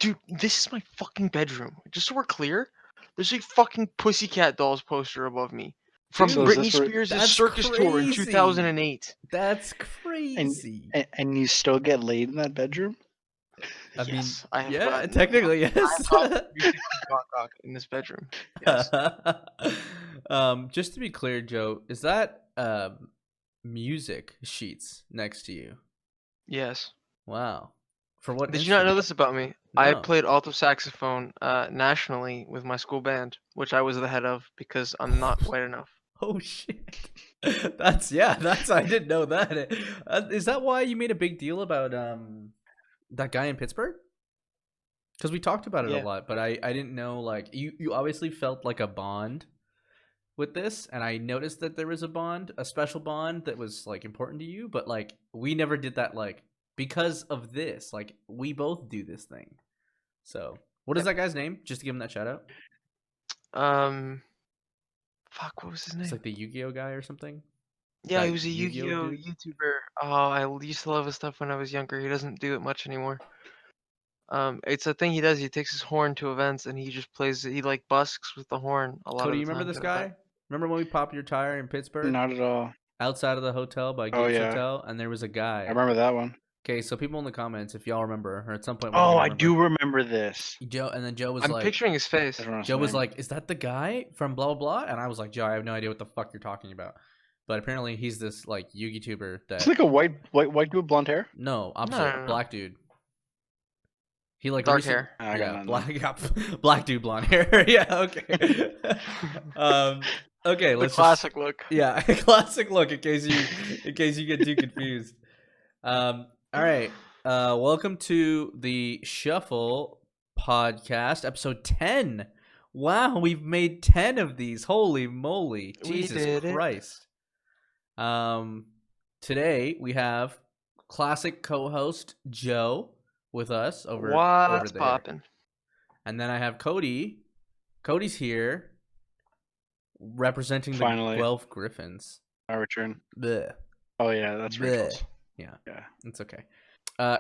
Dude, this is my fucking bedroom. Just so we're clear, there's a fucking Pussycat Dolls poster above me from So is Britney this where Spears' That's Circus Tour in crazy. 2008. That's and crazy. and you still get laid in that bedroom? I mean, Yes, I have yeah, gotten. technically, I have yes. gotten 360 cock in this bedroom. Yes. Just to be clear, Joe, is that music sheets next to you? Yes. Wow. For what Did you not know instrument? this about me? I No. played alto saxophone nationally with my school band, which I was the head of because I'm not white enough. Oh shit. That's I didn't know that. Is that why you made a big deal about that guy in Pittsburgh? Because we talked about it a Yeah. lot, but I didn't know, like, you obviously felt like a bond with this, and I noticed that there was a special bond that was like important to you, but like we never did that, like, because of this. Like, we both do this thing. So what is that guy's name? Just to give him that shout out. Fuck, what was his It's name? like the Yu-Gi-Oh guy or something. Yeah, he That was a Yu-Gi-Oh Yu-Gi-Oh dude. YouTuber. Oh, I used to love his stuff when I was younger. He doesn't do it much anymore. It's a thing he does. He takes his horn to events and he just plays. He like busks with the horn a lot Cody, of you the remember times this at events. guy? Remember when we popped your tire in Pittsburgh Not at all. outside of the hotel by Oh Gates yeah, Hotel, and there was a I guy. remember that one. Okay, so people in the comments, if y'all remember, or at some point one of Oh, you I do remember, remember this. Joe, and then Joe was I'm like, picturing his face. I don't know his Joe was name. like, "Is that the guy from blah blah blah?" And I was like, "Joe, I have no idea what the fuck you're talking about." But apparently, he's this like YouTuber It's that like a white dude with blonde hair. no No, opposite no, no. black dude. He like Dark recent, hair. I got yeah, nothing. black yeah, black dude, blonde hair. Yeah, okay. um, okay, The let's classic look. yeah, classic look in case you get too confused. All right. Welcome to the Shuffle podcast, episode 10. Wow, we've made 10 of these. Holy moly. We Jesus did it. Christ. Today we have classic co-host Joe with us over What's there. poppin'? And then I have Cody. Cody's here representing Finally. the Guelph Griffins. Our return. Blech. Oh yeah, that's Rachel's. Yeah, Yeah. it's okay.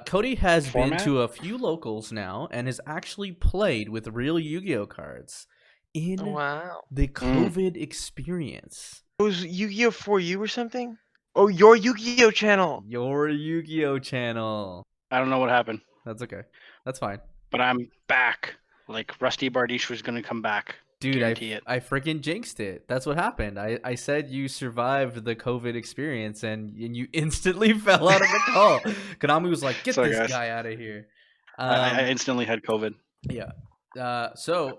Cody has Format? been to a few locals now and has actually played with real Yu-Gi-Oh cards in Wow. the COVID experience. It was Yu-Gi-Oh! For You or something? Oh, your Yu-Gi-Oh! Channel. Your Yu-Gi-Oh channel. I don't know what happened, That's okay. That's fine. but I'm back. Like Rusty Bardiche was gonna come back. Dude, Guarantee it. I freaking jinxed it. That's what happened. I said you survived the COVID experience and you instantly fell out of the call. Konami was like, get Sorry, this guys. guy out of here. I instantly had COVID. Yeah. So,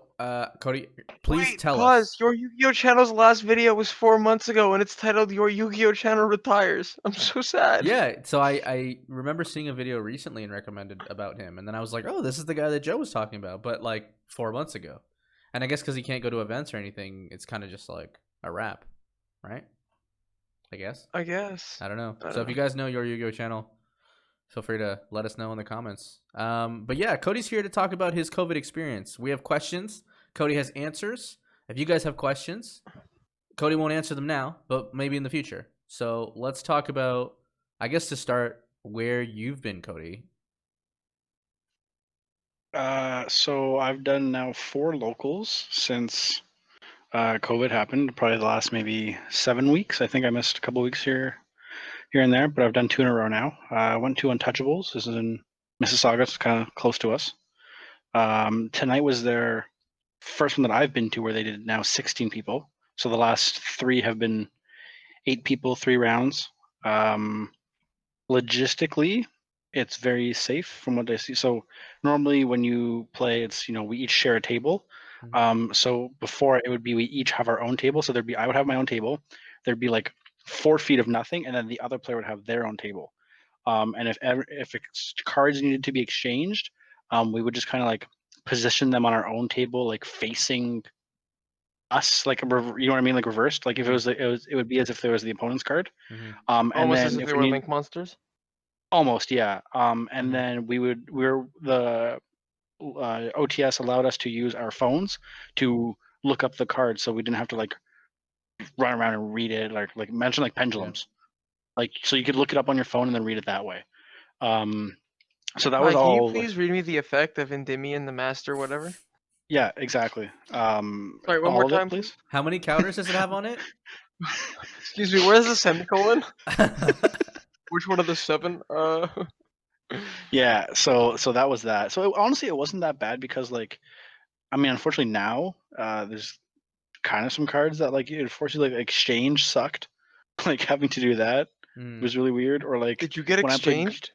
Cody, please Wait, tell pause. us. Your Yu-Gi-Oh! Channel's last video was 4 months ago, and it's titled "Your Yu-Gi-Oh! Channel Retires." I'm so sad. Yeah, so I remember seeing a video recently and recommended about him, and then I was like, oh, this is the guy that Joe was talking about, but like 4 months ago. And I guess because he can't go to events or anything, it's kind of just like a wrap, right? I guess. I guess. I don't know. I don't So if you guys know your Yu-Gi-Oh channel, feel free to let us know in the comments. But yeah, Cody's here to talk about his COVID experience. We have questions. Cody has answers. If you guys have questions, Cody won't answer them now, but maybe in the future. So let's talk about, I guess to start, where you've been, Cody. So I've done now 4 locals since COVID happened. Probably the last maybe 7 weeks. I think I missed a couple weeks here and there, but I've done 2 in a row now. I went to Untouchables. This is in Mississauga. It's kind of close to us. Tonight was their first one that I've been to where they did now 16 people. So the last 3 have been 8 people, 3 rounds. Logistically, it's very safe from what I see. So normally when you play, it's, we each share a table. So before it would be we each have our own table. So I would have my own table. There'd be like 4 feet of nothing, and then the other player would have their own table. And if cards needed to be exchanged, we would just kind of like position them on our own table, like facing us, like you know what I mean, like reversed. Like if it would be as if there was the opponent's card. And Almost then as if if they we were need, Link monsters. almost, yeah. And then the OTS allowed us to use our phones to look up the cards, so we didn't have to like run around and read it, like mention like pendulums. Like, so you could look it up on your phone and then read it that way. So that was Can you all. please read me the effect of Endymion the Master, whatever? Yeah, exactly. Sorry, one more All of it, time, please. How many counters does it have on it? Excuse me, where's the semicolon? Which one of the 7? Yeah. So that was that. So honestly, it wasn't that bad because like, I mean, unfortunately now there's kind of some cards that like unfortunately like exchange sucked. Like having to do that was really weird. Or like Did you get when exchanged?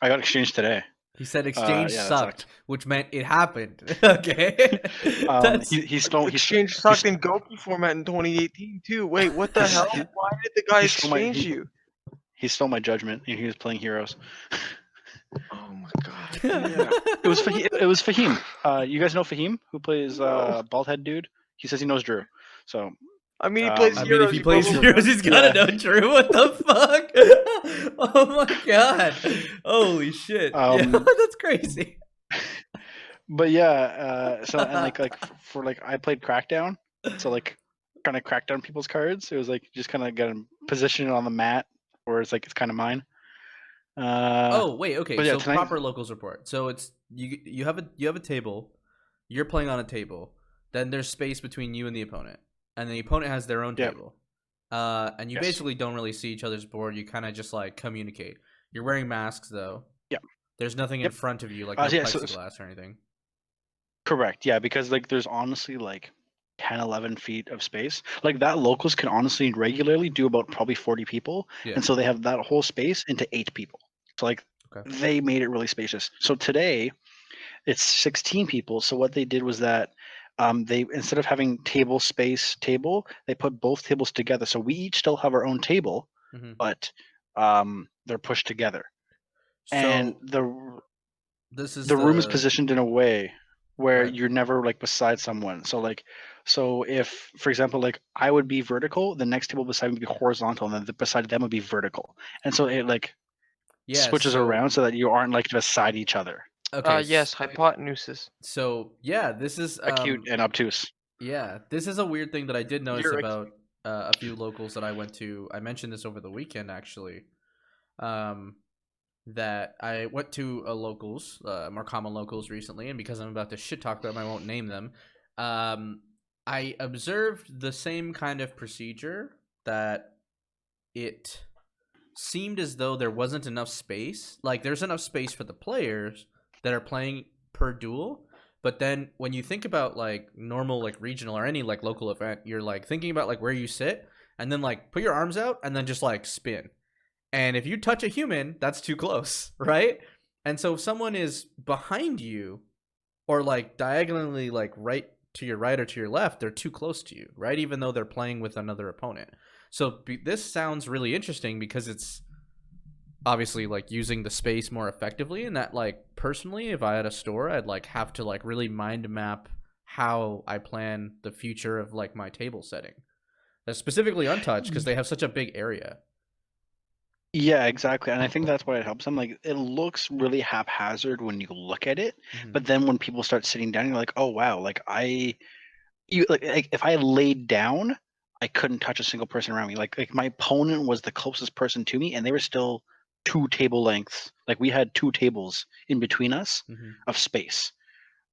I got exchanged today. He said exchange Yeah, that sucked, sucked. which meant it happened. Okay. That's He stole Exchange sucked in Goki format in 2018 too. Wait, what the hell? he, Why did the guy he stole my exchange you? he stole my judgment and he was playing heroes. Oh my god. Yeah, it was Fahim. You guys know Fahim, who plays No. bald head dude? He says he knows Drew. So I mean, he plays I mean, if heroes. he You plays probably heroes, he's gotta Yeah. know Drew. What the fuck? Oh my god! Holy shit! Yeah, that's crazy. But yeah, so and for like I played Crackdown, so like kind of crack down people's cards. It was like just kind of get them position it on the mat, where it's like it's kind of mine. Oh wait, okay. But yeah, So tonight. proper locals report. So it's you have a table. You're playing on a table. Then there's space between you and the opponent, and the opponent has their own Yeah. table. And you Yes. basically don't really see each other's board. You kind of just like communicate. You're wearing masks though. Yeah. There's nothing in Yep. front of you, like no Yeah, plexiglass or anything. correct. Yeah, because like there's honestly like 10, 11 feet of space. Like that locals can honestly regularly do about probably 40 people, Yeah. and so they have that whole space into 8 people. So like Okay. they made it really spacious. So today it's 16 people. So what they did was that they instead of having table space table, they put both tables together. So we each still have our own table, Mm-hmm. but they're pushed together. And So this is the room is positioned in a way where Right. you're never like beside someone. So if for example like I would be vertical, the next table beside me would be horizontal, and then the beside them would be vertical. And so it like Yeah. switches around so that you aren't like beside each other. Okay. yes, hypotenusis. So yeah, this is Acute and obtuse. Yeah, this is a weird thing that I did notice You're about a few locals that I went to. I mentioned this over the weekend actually. That I went to a locals, more common locals recently, and because I'm about to shit talk them, I won't name them. I observed the same kind of procedure that it seemed as though there wasn't enough space. Like there's enough space for the players that are playing per duel, but then when you think about like normal like regional or any like local event, you're like thinking about like where you sit and then like put your arms out and then just like spin. And if you touch a human, that's too close, right? And so if someone is behind you or like diagonally like right to your right or to your left, they're too close to you, right? Even though they're playing with another opponent. So this sounds really interesting because it's obviously like using the space more effectively, and that like personally if I had a store, I'd like have to like really mind map how I plan the future of like my table setting. That's specifically untouched because they have such a big area. Yeah, exactly. And I think that's why it helps them. Like it looks really haphazard when you look at it, but then when people start sitting down, you're like, oh wow, like like if I laid down, I couldn't touch a single person around me. Like my opponent was the closest person to me, and they were still 2 table lengths. Like we had 2 tables in between us of space,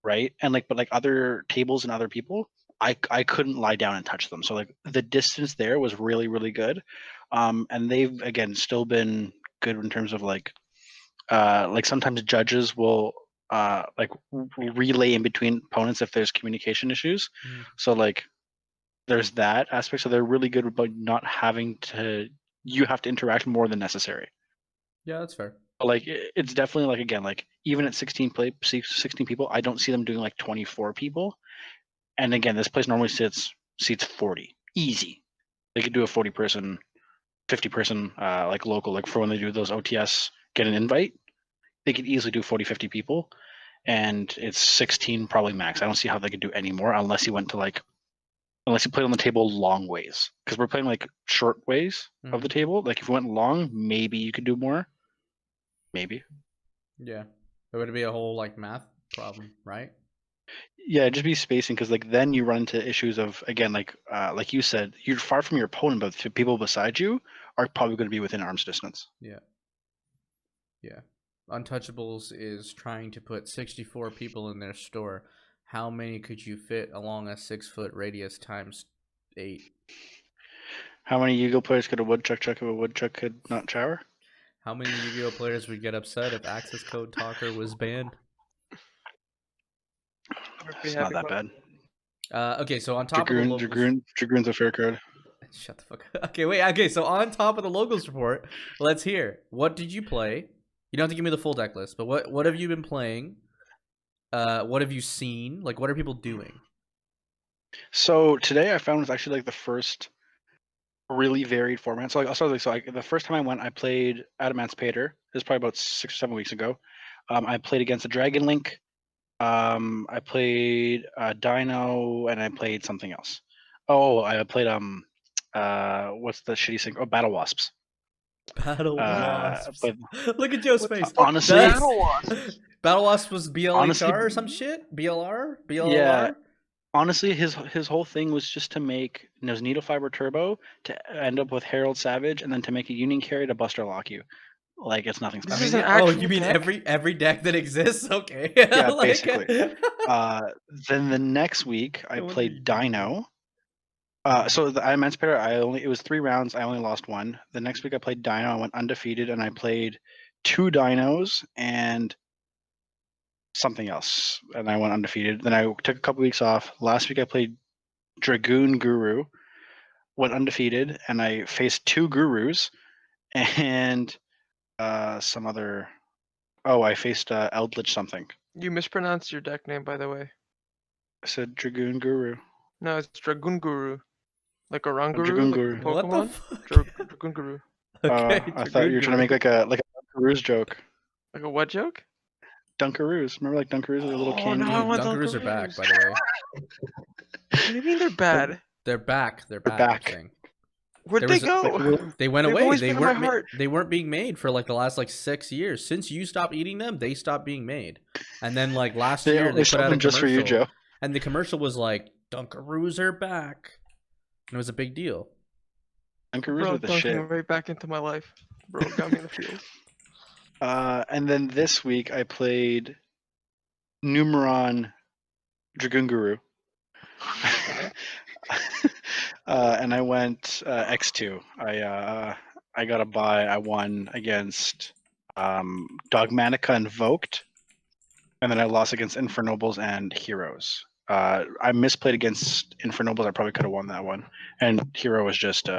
right? And like, but like other tables and other people, I couldn't lie down and touch them. So like the distance there was really really good, and they've again still been good in terms of like sometimes judges will like relay in between opponents if there's communication issues. So like there's that aspect. So they're really good about not having to. You have to interact more than necessary. Yeah, that's fair. But like it's definitely like again like even at 16 people, I don't see them doing like 24 people. And again, this place normally seats 40 easy. They could do a 40 person, 50 person like local like for when they do those OTS get an invite. They could easily do 40, 50 people, and it's 16 probably max. I don't see how they could do any more unless you played on the table long ways, because we're playing like short ways of the table. Like if you went long, maybe you could do more. Maybe. Yeah, it would be a whole like math problem, right? Yeah, just be spacing, because like then you run into issues of again like you said, you're far from your opponent, but the people beside you are probably going to be within arm's distance. Yeah. Untouchables is trying to put 64 people in their store, how many could you fit along a 6-foot radius times 8? How many Yu-Gi-Oh players could a woodchuck chuck if a woodchuck could not shower? How many Yu-Gi-Oh players would get upset if access code talker was banned? I'd be It's not happy that about bad. Okay, so on top of the locals, Dragoon's a fair card. shut the fuck up. Okay, wait. Okay, so on top of the locals report, let's hear. What did you play? You don't have to give me the full deck list, but what have you been playing? What have you seen? Like, what are people doing? So today I found was actually like the first really varied format. So like I'll start like the first time I went, I played Adamantipator. This is probably about 6 or 7 weeks ago. I played against a Dragon Link. I played Dino, and I played something else. Oh, I played what's the shitty thing? Oh, Battle Wasps. Battle Wasps. But Look at Joe's What the face. fuck honestly- That's- Battle Wasps? Battle Wasps was BLHR Honestly- or some shit? BLR? BLR? Yeah. Honestly, his whole thing was just to make Needle Fiber Turbo to end up with Herald Savage, and then to make a Union Carry to Buster Lock you. Like it's nothing This special. is an oh, actual you mean deck? every deck that exists? Okay. Yeah, basically. Then the next week I No wonder you played do that. Dino. So the Emancipator, it was 3 rounds. I only lost 1. The next week I played Dino. I went undefeated, and I played 2 Dinos and something else, and I went undefeated. Then I took a couple weeks off. Last week I played Dragoon Guru, went undefeated, and I faced 2 Gurus and some other. Oh, I faced Eldritch something. You mispronounced your deck name, by the way. I said Dragoon Guru. No, it's Dragun Guru. Like Oranguru, Dragoon like Guru. the What the Pokemon. fuck? Dragun Guru. Okay, I thought you were trying to make like a Dunkaroos joke. Like a what joke? Dunkaroos. Remember like Dunkaroos, like a little Oh, candy? no, I want Dunkaroos are back, Dunkaroos. by the way. What do you mean they're bad? They're back. They're back. back. I'm saying. Where'd There they was a- go? They went They've away. always They been in my weren't. heart. They weren't being made for like the last like 6 years. Since you stopped eating them, they stopped being made. And then like last They year, only they put out sold a them just for you, commercial, Joe. and the commercial was like Dunkaroos are back, and it was a big deal. Dunkaroos Bro, are the dunking shit. right back into my life. Bro, got me in the field. And then this week I played Numeron Dragoon Guru. And I went X2. I got a bye. I won against Dogmatica Invoked, and then I lost against Infernobles and Heroes. I misplayed against Infernobles. I probably could have won that one, and Hero was just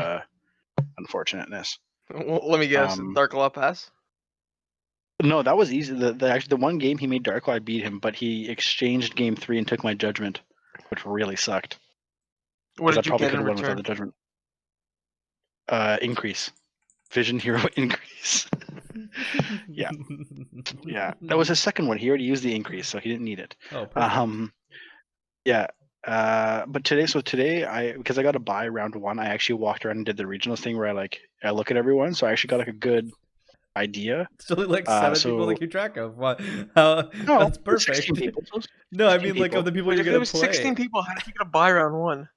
unfortunateness. Well, let me guess. Dark Law Pass? No, that was easy. Actually, the one game he made Dark Law, I beat him, but he exchanged game 3 and took my judgment, which really sucked. What 'Cause I did you probably get could in have won without return? the judgment. Increase. Vision Hero increase. Yeah. Yeah, that was his second one. He already used the increase, so he didn't need it. Oh, perfect. Yeah. But today, because I got a buy round 1, I actually walked around and did the regionals thing where I look at everyone, so I actually got like a good idea. Still like 7 people to so- keep track of. What? No, That's it's perfect. 16 people. So No, I 16 mean like people. of the people Wait, you're if it gonna was play. 16 people, how did you get a buy round 1?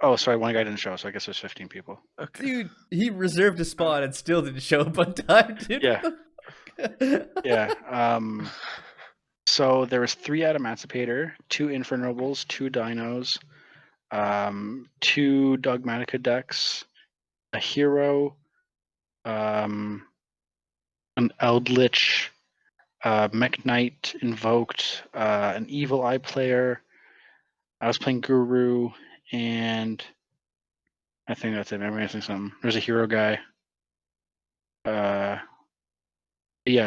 Oh, sorry, one guy didn't show, so I guess there's 15 people. Okay. Dude, he reserved a spot and still didn't show up on time, dude. Yeah. Yeah. So there was 3 Adamantipator, 2 Infernobles, 2 Dinos, 2 Dogmatica decks, a Hero, an Eldritch, Mech Knight Invoked, an Evil Eye player. I was playing Guru, and I think that's it. Maybe I'm missing something. There's a Hero guy. Yeah,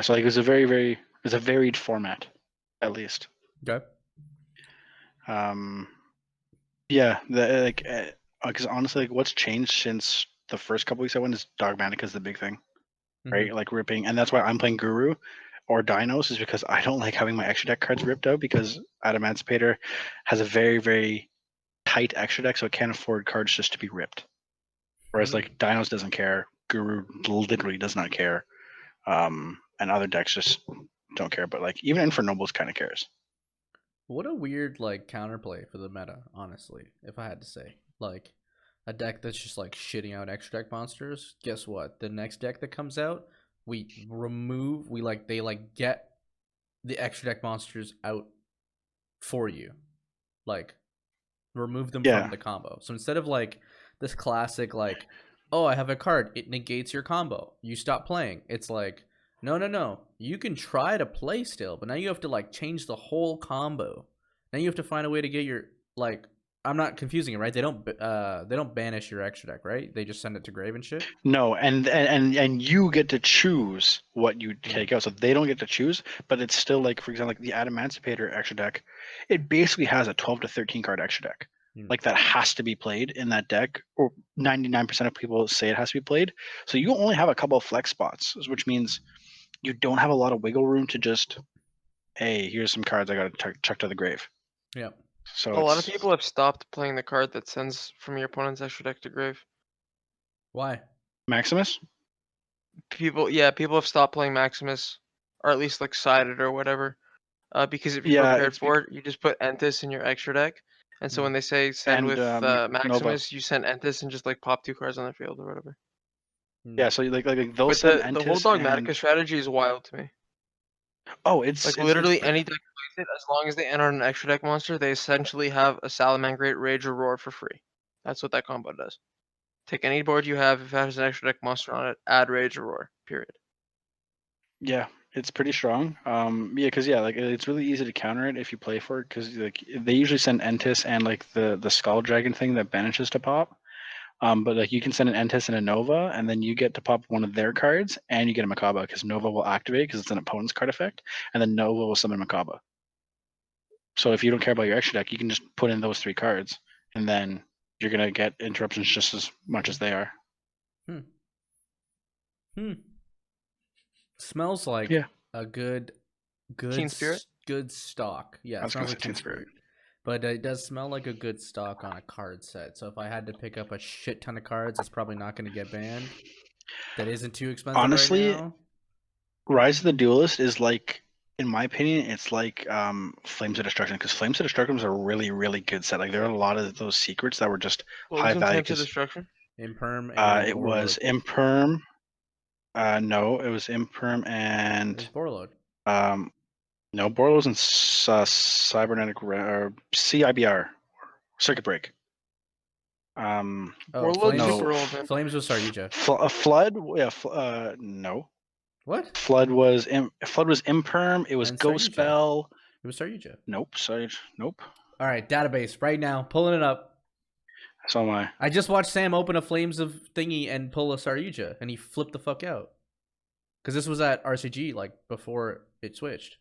so like it was a it was a varied format, at least. Okay. Yeah, because honestly, like what's changed since the first couple weeks I went is Dogmatica is the big thing, right? Like ripping, and that's why I'm playing Guru or Dinos is because I don't like having my extra deck cards ripped out because Adamantipator has a very tight extra deck, so it can't afford cards just to be ripped. Whereas like Dinos doesn't care, Guru literally does not care, and other decks just don't care. But like even Infernobles kind of cares. What a weird like counterplay for the meta, honestly, if I had to say. Like a deck that's just like shitting out extra deck monsters. Guess what? The next deck that comes out, they get the extra deck monsters out for you, like remove them Yeah. from the combo. So instead of like this classic like, oh, I have a card, it negates your combo, you stop playing. It's like, no, you can try to play still, but now you have to like change the whole combo. Now you have to find a way to get your like. I'm not confusing it, right? They don't banish your extra deck, right? They just send it to grave and shit. No, and you get to choose what you take out. So they don't get to choose, but it's still like, for example, like the Adamantipator extra deck, it basically has a 12 to 13 card extra deck. Mm. Like that has to be played in that deck, or 99% of people say it has to be played. So you only have a couple of flex spots, which means you don't have a lot of wiggle room to just, hey, here's some cards I got to chuck to the grave. Yeah. So A lot of it's people have stopped playing the card that sends from your opponent's extra deck to grave. Why? Maximus. People have stopped playing Maximus, or at least like sided or whatever. Because if you're Yeah, prepared it's for it, you just put Entis in your extra deck. And so when they say send and with Nova. Maximus, you send Entis and just like pop 2 cards on the field or whatever. Yeah, so like they'll But send the whole Entis and Dogmatica strategy is wild to me. it's Like it's literally any deck plays it, as long as they enter an extra deck monster, they essentially have a Salamangreat, Rage, or Roar for free. That's what that combo does. Take any board you have, if it has an extra deck monster on it, add Rage or Roar. Period. yeah, it's pretty strong. Yeah, because yeah, like it's really easy to counter it if you play for it, because like they usually send Entis and like the Skull Dragon thing that banishes to pop. But like you can send an Entis and a Nova, and then you get to pop one of their cards, and you get a Makaba because Nova will activate because it's an opponent's card effect, and then Nova will summon Makaba. So if you don't care about your extra deck, you can just put in those 3 cards, and then you're gonna get interruptions just as much as they are. Smells like Yeah. a good Teen Spirit? good stock. Yeah, I it was smells gonna like say Teen Teen Spirit. Spirit. But it does smell like a good stock on a card set. So if I had to pick up a shit ton of cards, it's probably not going to get banned. That isn't too expensive right Honestly, now. Rise of the Duelist is like, in my opinion, it's like Flames of Destruction, because Flames of Destruction is a really, really good set. Like there are a lot of those secrets that were just What high was in value. Flames of Destruction? Imperm and It was Warlord. Imperm. No, it was Imperm It and was Warlord. no, Borlo was in Cybernetic or CIBR, Circuit Break. Oh, Warlord's Flames. super no, old, man. Flames was Saryuja. Flood. Yeah, no. What? Flood was Imperm. It was And Ghost Saryuja. Bell. It was Saryuja. Nope. Sorry. Nope. All right, database right now. Pulling it up. So am I. I just watched Sam open a Flames of thingy and pull a Saryuja, and he flipped the fuck out. Because this was at RCG, like, before it switched.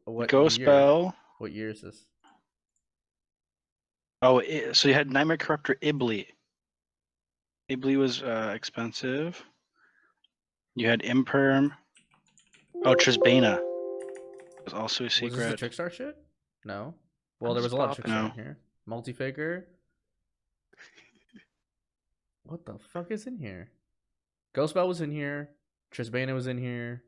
What Ghost year? Bell. What year is this? Oh, so you had Nightmare Corruptor Ibli. Ibli was expensive. You had Imperm. Oh, Trisbana was also a Was this the secret. Trickstar shit? No. Well, I'm there just was a lot of popping. Trickstar No. in here. Multi-figure. What the fuck is in here? Ghost Bell was in here. Trisbana was in here.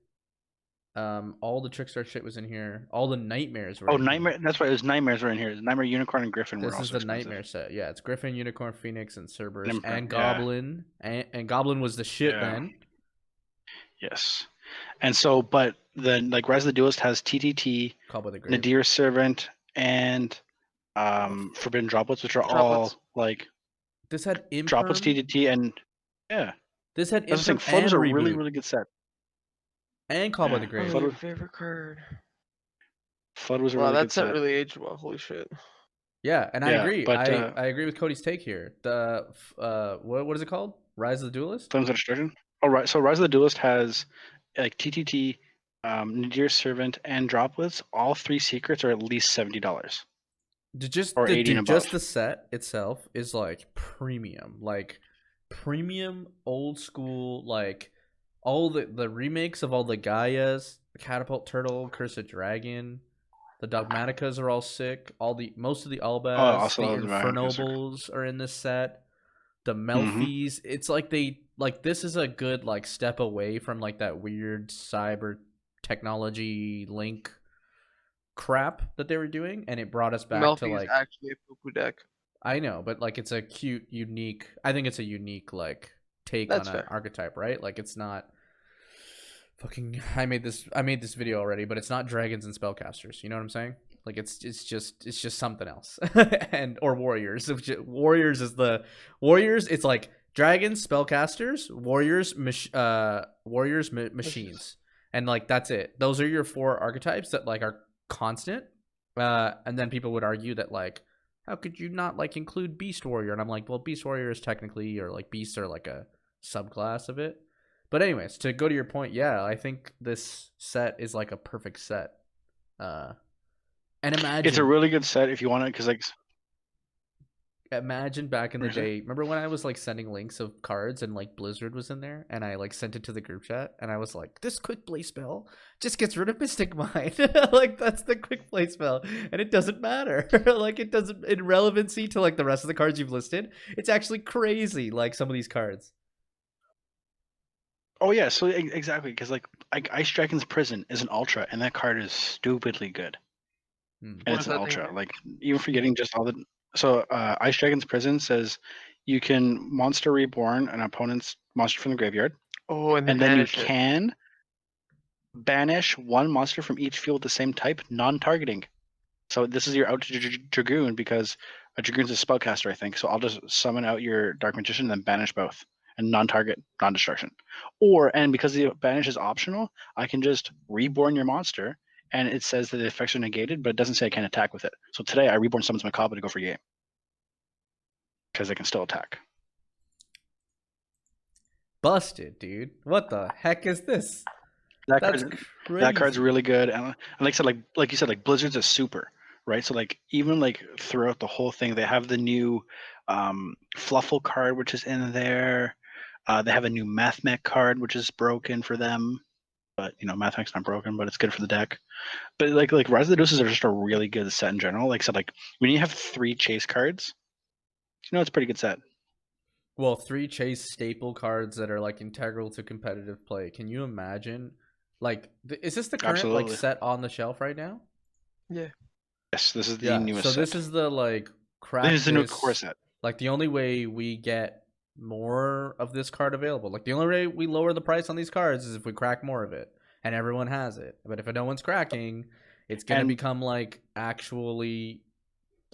All the Trickstar shit was in here. All the Nightmares were Oh, in Nightmare. here. That's right. It was Nightmares were in here. Nightmare Unicorn and Griffin were This is also the expensive. Nightmare set. Yeah, it's Griffin, Unicorn, Phoenix, and Cerberus, Imperm, and yeah. Goblin. And Goblin was the shit Yeah. then. Yes. And so, but then like Rise of the Duelist has TTT, Called by the Grave. Nadir's Servant, and Forbidden Droplets, which are Droplets. all like This had Droplets, Imperm. TTT, and yeah. This had That's the thing. Imperm Flood and was a really, Reboot. really good set. And Called by the Yeah. Grave. Oh, your favorite card. Flood was a Wow, really that good set set. really aged well. Holy shit. Yeah, and I Yeah, agree. but I agree with Cody's take here. The what is it called? Rise of the Duelist? Flames of Destruction. Oh, right. So Rise of the Duelist has like TTT, Nadir's Servant, and Droplets. All 3 secrets are at least $70. Or 80 and Just above. the set itself is like premium. Like premium old school, like all the remakes of all the Gaias, the Catapult Turtle, Cursed Dragon, the Dogmaticas are all sick. Most of the Oh, Albas, also the all the Dragons are- Infernobles are in this set. The Mhm. Melfies. It's like this is a good like step away from like that weird cyber technology link crap that they were doing, and it brought us back to Melfi is like actually a poo-poo deck. I know, but like it's a cute, unique. I think it's a unique like take That's on an fair. archetype, right? Like it's not fucking. I made this video already, but it's not dragons and spellcasters. You know what I'm saying? Like it's just something else, and or warriors. Warriors is the warriors. It's like dragons, spellcasters, warriors, machines, and like that's it. Those are your 4 archetypes that like are constant. And then people would argue that like, how could you not like include beast warrior? And I'm like, well, beast warrior is technically, or like beasts are like a subclass of it. But anyways, to go to your point, yeah, I think this set is like a perfect set. And It's a really good set if you want it, because like imagine back in the What did you day. Remember when I was like sending links of cards and like Blizzard was in there, and I like sent it to the group chat, and I was like, "This quick play spell just gets rid of Mystic Mind." Like that's the quick play spell, and it doesn't matter. Like it doesn't in relevancy to like the rest of the cards you've listed. It's actually crazy. Like some of these cards. Oh yeah, so exactly, because like Ice Dragon's Prison is an ultra, and that card is stupidly good, and What it's does an that thing ultra. do? Like even forgetting just all the Ice Dragon's Prison says you can monster reborn an opponent's monster from the graveyard, Oh, and then and then you banish it. can banish 1 monster from each field the same type, non-targeting. So this is your out Dragoon, because a Dragoon's a spellcaster, I think. So I'll just summon out your Dark Magician and then banish both, and non-target, non-destruction. And because the banish is optional, I can just reborn your monster, and it says that the effects are negated, but it doesn't say I can't attack with it. So today I reborn summons Macabre to go for game, because I can still attack. Busted, dude. What the heck is this? That That's card, crazy. that card's really good, and like I said, like you said, like Blizzard's a super, right? So like even like throughout the whole thing, they have the new Fluffle card, which is in there. They have a new Math Mech card, which is broken for them, but you know Math Mech's not broken, but it's good for the deck. But like Rise of the Deuces are just a really good set in general. Like I said, like when you have 3 chase cards, you know it's a pretty good set. Well, 3 chase staple cards that are like integral to competitive play. Can you imagine? Like, is this the current like Absolutely. set on the shelf right now? Yeah. Yes, this is the Yeah. newest So set. this is the like This is the new core practice. set. Like the only way we get more of this card available, like the only way we lower the price on these cards is if we crack more of it, and everyone has it. But if no one's cracking, it's gonna And become like actually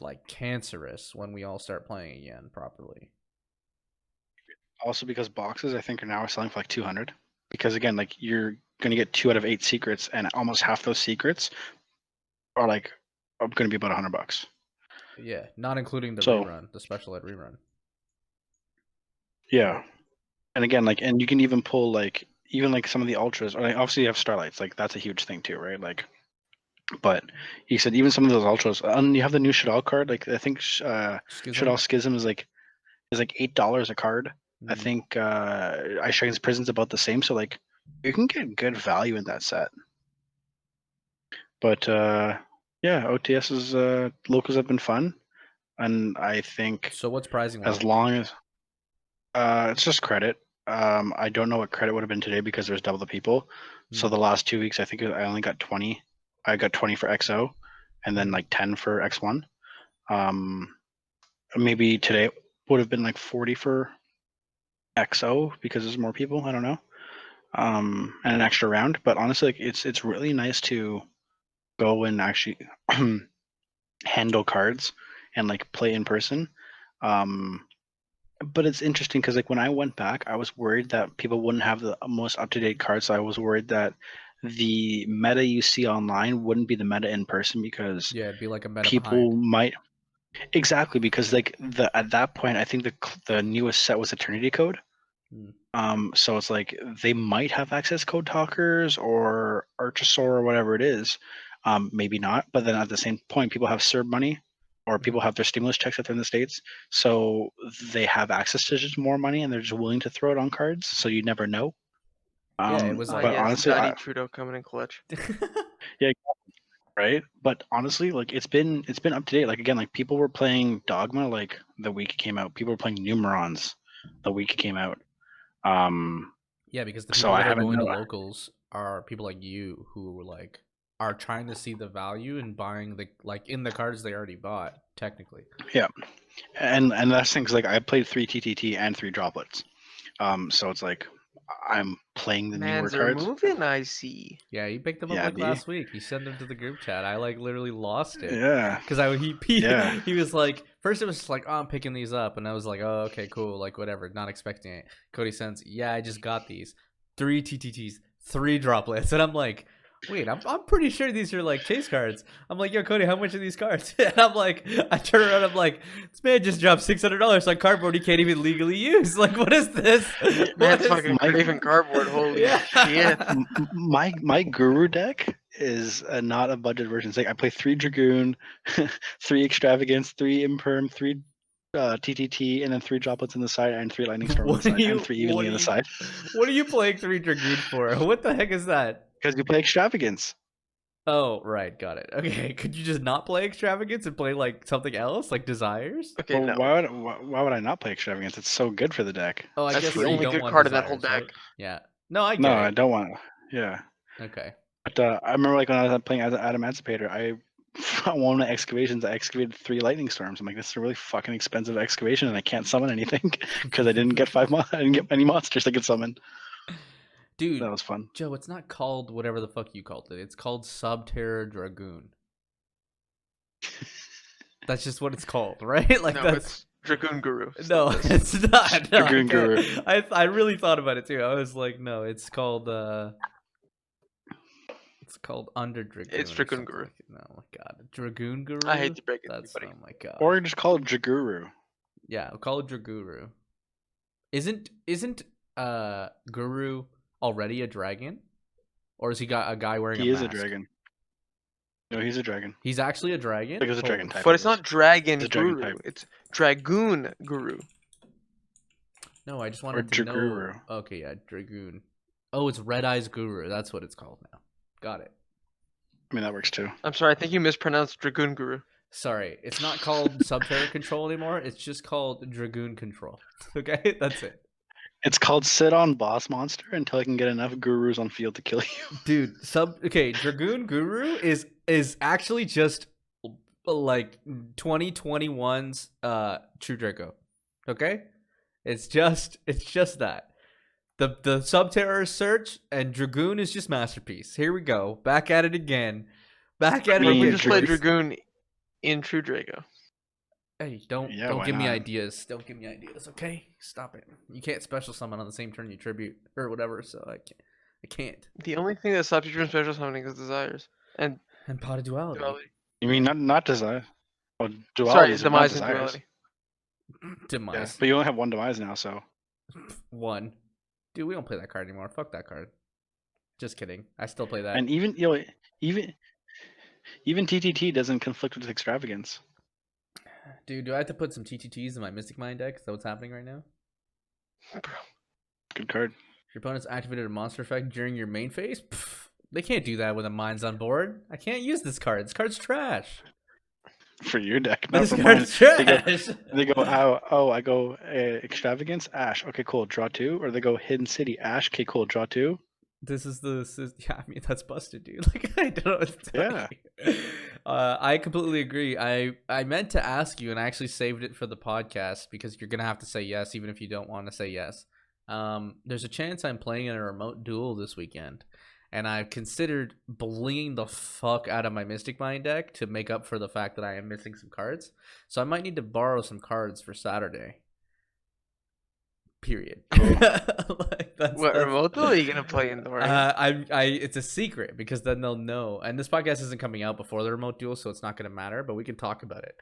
like cancerous when we all start playing again properly. also because boxes I think are now selling for like 200, because again like you're going to get 2 out of 8 secrets, and almost half those secrets are like going to be about $100. Yeah, not including the So rerun, the special ed rerun. yeah, and again like, and you can even pull like even like some of the ultras, or like obviously you have Starlights, like that's a huge thing too, right? Like, but he said even some of those ultras, and you have the new Shadal card, like I think Schism. Shadal Schism is like $8 a card. I think Ice Dragon's Prison's about the same, so like you can get good value in that set. But yeah, OTS's locals have been fun, and I think So what's pricing as like? long as it's just credit. I don't know what credit would have been today because there's double the people. So the last 2 weeks, I think I only got 20. I got 20 for XO, and then like 10 for X1. Maybe today would have been like 40 for XO because there's more people. I don't know. And an extra round. But honestly, like, it's really nice to go and actually handle cards and like play in person. But it's interesting because like when I went back, I was worried that people wouldn't have the most up to date cards. So I was worried that the meta you see online wouldn't be the meta in person, because Yeah, it'd be like a meta people behind. might exactly, because like the at that point I think the newest set was Eternity Code. So it's like they might have access code talkers or Archosaur or whatever it is. Maybe not, but then at the same point, people have CERB money, or people have their stimulus checks if they're in the States. So they have access to just more money, and they're just willing to throw it on cards. So you never know. Yeah, it was Ah, But like yes, honestly, Daddy Trudeau coming in clutch. yeah, right. But honestly, like it's been up to date. Like again, like people were playing Dogma like the week it came out. People were playing Numerons the week it came out. yeah, because the So people I that are haven't going to know. locals are people like you who were like are trying to see the value in buying in the cards they already bought, technically. Yeah, and that's things like I played 3 TTT and 3 droplets. So it's like I'm playing the newer Mans are cards. moving, I see. Yeah, he picked them up Yeah, like B. last week. He sent them to the group chat. I like literally lost it. Yeah, Because Yeah. he was like, first it was just like, oh, I'm picking these up, and I was like, oh, okay, cool, like whatever, not expecting it. Cody sends, yeah, I just got these 3 TTTs, 3 droplets, and I'm like, wait, I'm pretty sure these are like chase cards. I'm like, yo, Cody, how much are these cards? And I'm like, I turn around, I'm like, this man just dropped $600 on cardboard he can't even legally use. Like, what is this? Man's fucking craving cardboard. Holy shit! My Guru deck is not a budget version. It's like I play 3 Dragoon, 3 Extravagance, 3 Imperm, 3 TTT, and then 3 droplets on the side, and 3 Lightning Storm on the side, and 3 evenly on the side. What are you playing 3 Dragoon for? What the heck is that? Because you play Extravagance. Oh, right, got it. Okay, could you just not play Extravagance and play like something else, like Desires? Okay, Well, no. why would I not play Extravagance? It's so good for the deck. Oh, I That's guess the you only don't good want card in that whole Desires, deck. right? Yeah. No, I No, get I it. don't want. Yeah. Okay. But I remember like when I was playing as Adam Emancipator, I on one of my excavations, I excavated 3 lightning storms. I'm like, this is a really fucking expensive excavation, and I can't summon anything because I didn't get I didn't get any monsters I could summon. Dude, That was fun. Joe, it's not called whatever the fuck you called it. It's called Subterror Dragoon. That's just what it's called, right? Like No, that's it's Dragoon Guru. no, Stop this. it's not. No, Dragoon Guru. I really thought about it too. I was like, no, it's called Under Dragoon. It's or Dragoon something Guru. like that. Oh my god, Dragoon Guru. I hate to break it to you, That's buddy. oh my god. Or just call it Jaguru. Yeah, we'll call it Draguru. Isn't Guru already a dragon? Or is he got a guy wearing He a is mask? a dragon. No, he's a dragon. He's actually a dragon? Like it's a dragon type. But it's not Dragon It's a dragon Guru. type. It's Dragoon Guru. No, I just Or wanted to know. Jaguru. Okay, yeah, Dragoon. Oh, it's Red Eyes Guru. That's what it's called now. Got it. I mean, that works too. I'm sorry, I think you mispronounced Dragoon Guru. Sorry, it's not called Subterror Control anymore. It's just called Dragoon Control. Okay, that's it. It's called Sit on Boss Monster until I can get enough gurus on field to kill you. Dude, Dragoon Guru is actually just like 2021's True Draco. Okay? It's just that. The Subterror search and Dragoon is just Masterpiece. Here we go. Back at it again. Back at it But we again. just played Trace. Dragoon in True Draco. Hey, don't why give me not? ideas. Don't give me ideas, okay? Stop it. You can't special summon on the same turn you tribute or whatever, so I can't. The only thing that stops you from special summoning is Desires. And And Pot of Duality. Duality. You mean not desire? Oh, duality Sorry, is not Demise and desires. Duality. Yeah, Demise. but you only have 1 demise now, so One. Dude, we don't play that card anymore. Fuck that card. Just kidding. I still play that. and even even TTT doesn't conflict with extravagance. Dude, do I have to put some TTTs in my Mystic Mind deck? Is that what's happening right now? Good card. If your opponent's activated a monster effect during your main phase? Pff, they can't do that when a mine's on board. I can't use this card. This card's trash. For your deck, not This for mine. card's trash. They go, I go extravagance, Ash. Okay, cool. Draw 2. Or they go Hidden City, Ash. Okay, cool. Draw 2. Yeah, I mean, that's busted, dude. Like, I don't know what to tell Yeah. you. I completely agree. I meant to ask you, and I actually saved it for the podcast because you're gonna have to say yes, even if you don't want to say yes. There's a chance I'm playing in a remote duel this weekend, and I've considered blinging the fuck out of my Mystic Mind deck to make up for the fact that I am missing some cards. So I might need to borrow some cards for Saturday. Period. Cool. What remote though? Are you gonna play indoor? It's a secret because then they'll know. And this podcast isn't coming out before the remote duel, so it's not gonna matter. But we can talk about it.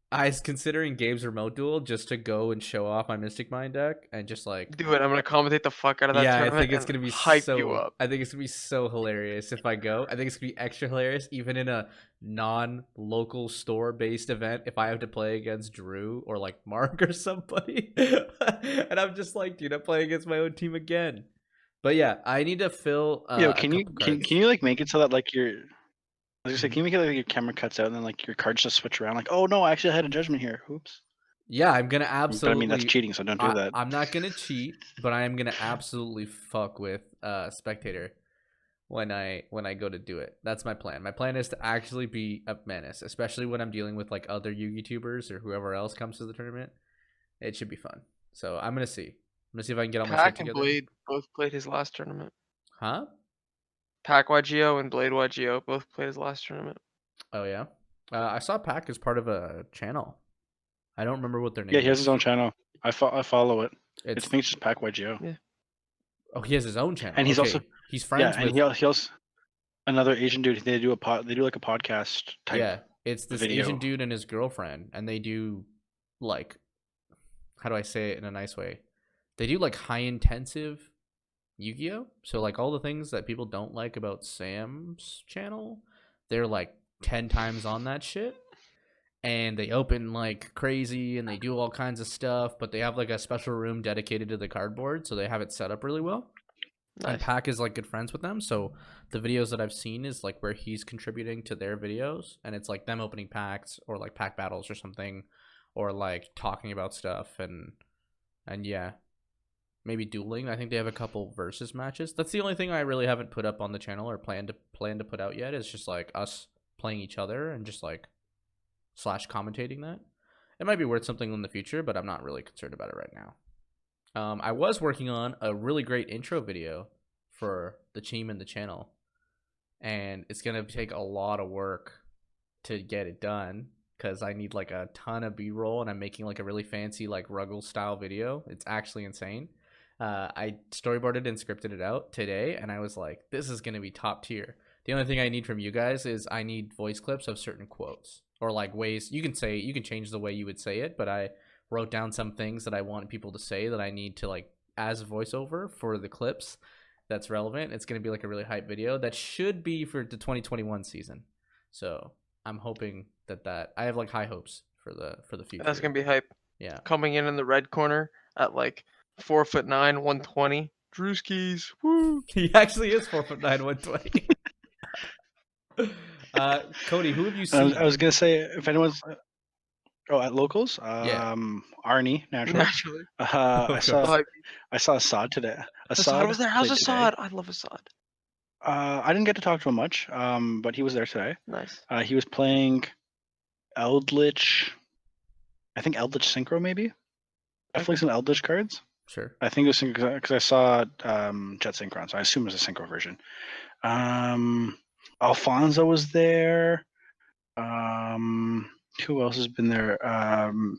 I was considering Gabe's remote duel just to go and show off my Mystic Mind deck and just like Do it. I'm gonna commentate the fuck out of that. yeah, I tournament think it's and gonna be hype so. you up. I think it's gonna be so hilarious if I go. I think it's gonna be extra hilarious, even in a non-local store-based event. If I have to play against Drew or like Mark or somebody, and I'm just like, dude, I'm playing against my own team again. But yeah, I need to fill. Yo, a can you couple cards. can you like make it so that like your I was gonna say, can you make it like your camera cuts out and then like your cards just switch around? Like, oh no, I actually had a judgment here. Oops. Yeah, I'm gonna But absolutely. I mean that's cheating, so don't do that. I'm not gonna cheat, but I am gonna absolutely fuck with Spectator. when I go to do it. That's my plan. My plan is to actually be a menace, especially when I'm dealing with like other YouTubers or whoever else comes to the tournament. It should be fun. So I'm gonna see. I'm gonna see if I can get all my shit Pack and together. Blade both played his last tournament. Huh? Pack YGO and Blade YGO both played his last tournament. Oh yeah. I saw Pack as part of a channel. I don't remember what their name Yeah, he has is. his own channel. I follow it. I It's think it's just Pack YGO. oh, he has his own channel. And he's okay. also He's yeah, friends and with he also another Asian dude. They do like a podcast type. yeah. It's this video. Asian dude and his girlfriend, and they do like, how do I say it in a nice way? They do like high intensive Yu-Gi-Oh. So like all the things that people don't like about Sam's channel, they're like 10 times on that shit. And they open like crazy and they do all kinds of stuff, but they have like a special room dedicated to the cardboard, so they have it set up really well. And Nice. Pack is like good friends with them, so the videos that I've seen is like where he's contributing to their videos, and it's like them opening packs or like pack battles or something, or like talking about stuff and yeah, maybe dueling. I think they have a couple versus matches. That's the only thing I really haven't put up on the channel or plan to put out yet. Is just like us playing each other and just like / commentating that. It might be worth something in the future, but I'm not really concerned about it right now. I was working on a really great intro video for the team and the channel, and it's gonna take a lot of work to get it done because I need like a ton of B-roll, and I'm making like a really fancy like Ruggles style video. It's actually insane. I storyboarded and scripted it out today, and I was like, this is gonna be top tier. The only thing I need from you guys is I need voice clips of certain quotes or like ways you can change the way you would say it, but I wrote down some things that I want people to say that I need to like as voiceover for the clips that's relevant. It's going to be like a really hype video that should be for the 2021 season. So I'm hoping that I have like high hopes for the future. That's gonna be hype. Yeah. Coming in the red corner at like 4'9", 120. Drewskis, woo! He actually is 4'9", 120. Cody, who have you seen? I was gonna say if anyone's at locals, Yeah. Arnie naturally. Naturally. I saw Hype. Assad today. Assad was there. How's played today. Assad? I love Assad. I didn't get to talk to him much, but he was there today. Nice. He was playing Eldritch. I think Eldritch Synchro maybe. I played some Eldritch cards. Sure. I think it was because I saw Jet Synchron, so I assume it was a Synchro version. Alfonso was there. Who else has been there?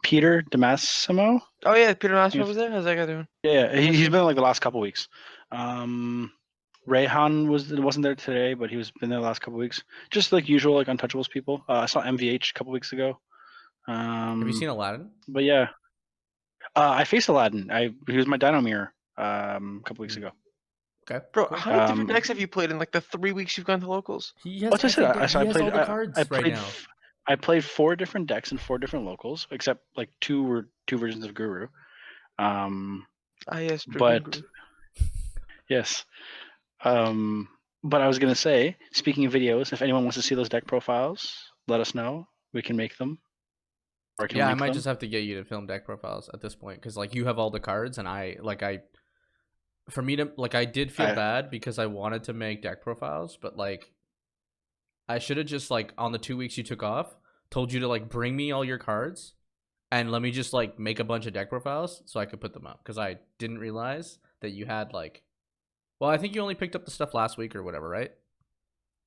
Peter DeMassimo. Oh yeah, Peter Massimo was there. How's that guy doing? Yeah, he's been like the last couple weeks. Rayhan wasn't there today, but he was been there the last couple weeks. Just like usual, like Untouchables people. I saw MVH a couple weeks ago. Have you seen Aladdin? But yeah, I faced Aladdin. He was my Dino Mirror a couple weeks ago. Okay. Bro, cool. how many different decks have you played in like the 3 weeks you've gone to locals? He has, What's I said? he has all the cards right now. I played 4 different decks and 4 different locals, except like 2 versions of Guru. Yes, but Dragun. yes. But I was gonna say, speaking of videos, if anyone wants to see those deck profiles, let us know. We can make them. Or I might just have to get you to film deck profiles at this point because like you have all the cards and I did feel bad because I wanted to make deck profiles, but like I should have just like on the 2 weeks you took off told you to like bring me all your cards and let me just like make a bunch of deck profiles so I could put them up because I didn't realize that you had like, well, I think you only picked up the stuff last week or whatever, right?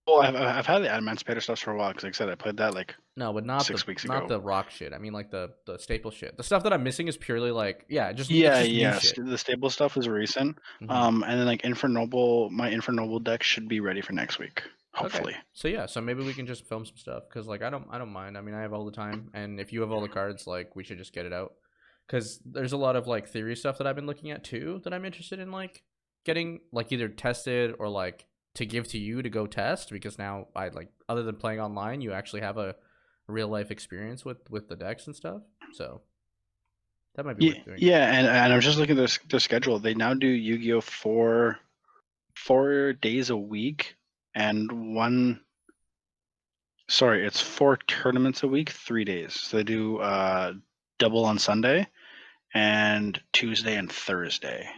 Well, I've had the Emancipator stuff for a while because, like I said, I played that like no, but not 6 weeks ago. Not the rock shit. I mean, like the staple shit. The stuff that I'm missing is purely like, just new shit. The staple stuff is recent. Mm-hmm. And then like my Infernoble deck should be ready for next week, hopefully. Okay. So maybe we can just film some stuff because like I don't mind. I mean, I have all the time, and if you have all the cards, like we should just get it out. Because there's a lot of like theory stuff that I've been looking at too that I'm interested in like getting like either tested or like to give to you to go test because now I like other than playing online you actually have a real life experience with the decks and stuff, so that might be worth doing. And I'm just looking at their schedule. They now do Yu-Gi-Oh 4 days a week and it's 4 tournaments a week, 3 days. So they do double on Sunday and Tuesday and Thursday.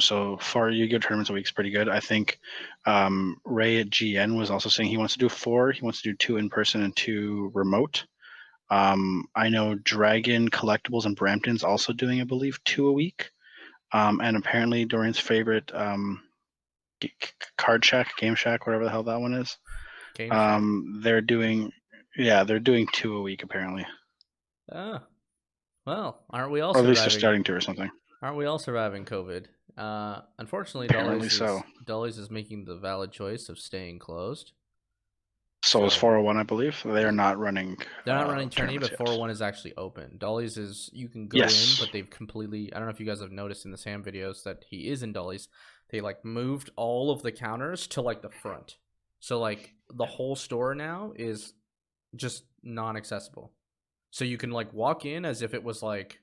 So for Yu-Gi-Oh tournaments a week is pretty good. I think Ray at GN was also saying he wants to do 4. He wants to do 2 in person and 2 remote. I know Dragun Collectibles and Brampton's also doing, I believe, 2 a week. And apparently Dorian's favorite Card Shack, Game Shack, whatever the hell that one is. Game Shack. They're doing 2 a week apparently. Ah, well, aren't we all Or at least they're surviving? starting to or something. Aren't we all surviving COVID? Unfortunately, Apparently so. Dolly's is making the valid choice of staying closed. So is 401, I believe. They are not running. They're not running tourney, but tournaments yet. 401 is actually open. Dolly's is you can go Yes. in, but they've completely. I don't know if you guys have noticed in the Sam videos that he is in Dolly's. They like moved all of the counters to like the front, so like the whole store now is just non-accessible. So you can like walk in as if it was like,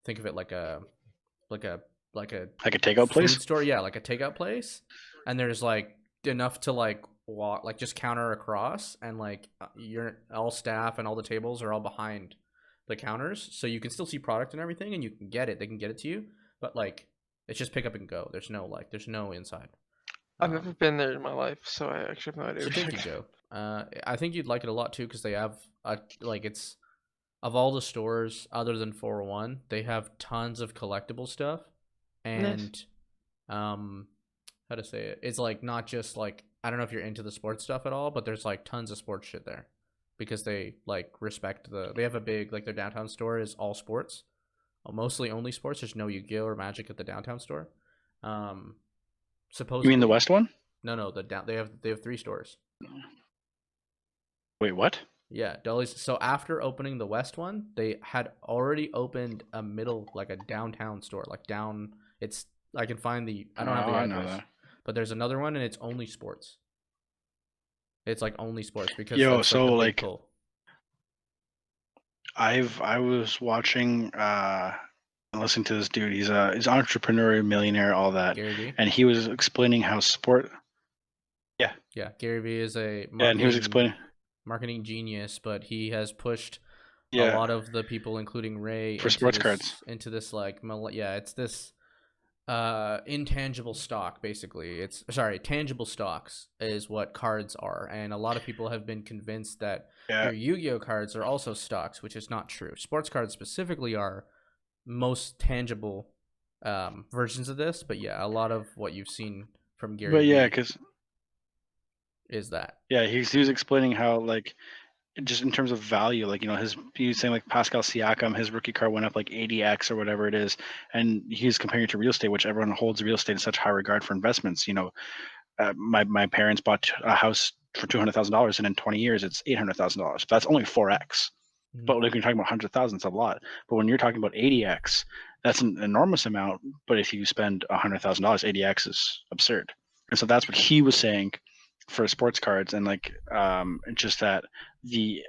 think of it like a takeout place. food store, yeah, like a takeout place, and there's like enough to like walk, like just counter across, and like you're all staff and all the tables are all behind the counters, so you can still see product and everything, and you can get it. They can get it to you, but like it's just pick up and go. There's no inside. I've never been there in my life, so I actually have no idea. So what think you're you go. I think you'd like it a lot too because they have like it's of all the stores other than 401, they have tons of collectible stuff, and how to say it? It's like not just like I don't know if you're into the sports stuff at all, but there's like tons of sports shit there because they like respect they have a big like their downtown store is all sports, mostly only sports. There's no Yu-Gi-Oh or Magic at the downtown store. Supposedly, You mean the West one? No, they have 3 stores. Wait, what? Yeah, Dolly's. So after opening the West one, they had already opened a middle, like a downtown store, like down. It's I can find the. I don't have the I know address, that. but there's another one, and it's only sports. It's like only sports because Yo, that's so like the big like pull. I was watching and listening to this dude. He's entrepreneur, millionaire, all that, Gary Vee. and he was explaining how sport. Yeah, Gary Vee is a Yeah, and he was explaining. marketing genius, but he has pushed a Yeah, lot of the people, including Ray, for sports cards. into this like it's this intangible stock basically. It's sorry, tangible stocks is what cards are, and a lot of people have been convinced that Yeah, your Yu-Gi-Oh cards are also stocks, which is not true. Sports cards specifically are most tangible versions of this, but yeah, a lot of what you've seen from Gary but yeah, Vee because is that. yeah, he was explaining how like just in terms of value, like he was saying like Pascal Siakam, his rookie card went up like 80x or whatever it is, and he's comparing it to real estate, which everyone holds real estate in such high regard for investments. My parents bought a house for $200,000, and in 20 years it's $800,000. That's only 4x. But like when you're talking about 100,000, it's a lot. But when you're talking about 80x, that's an enormous amount. But if you spend $100,000, 80x is absurd. And so that's what he was saying for sports cards, and like just that the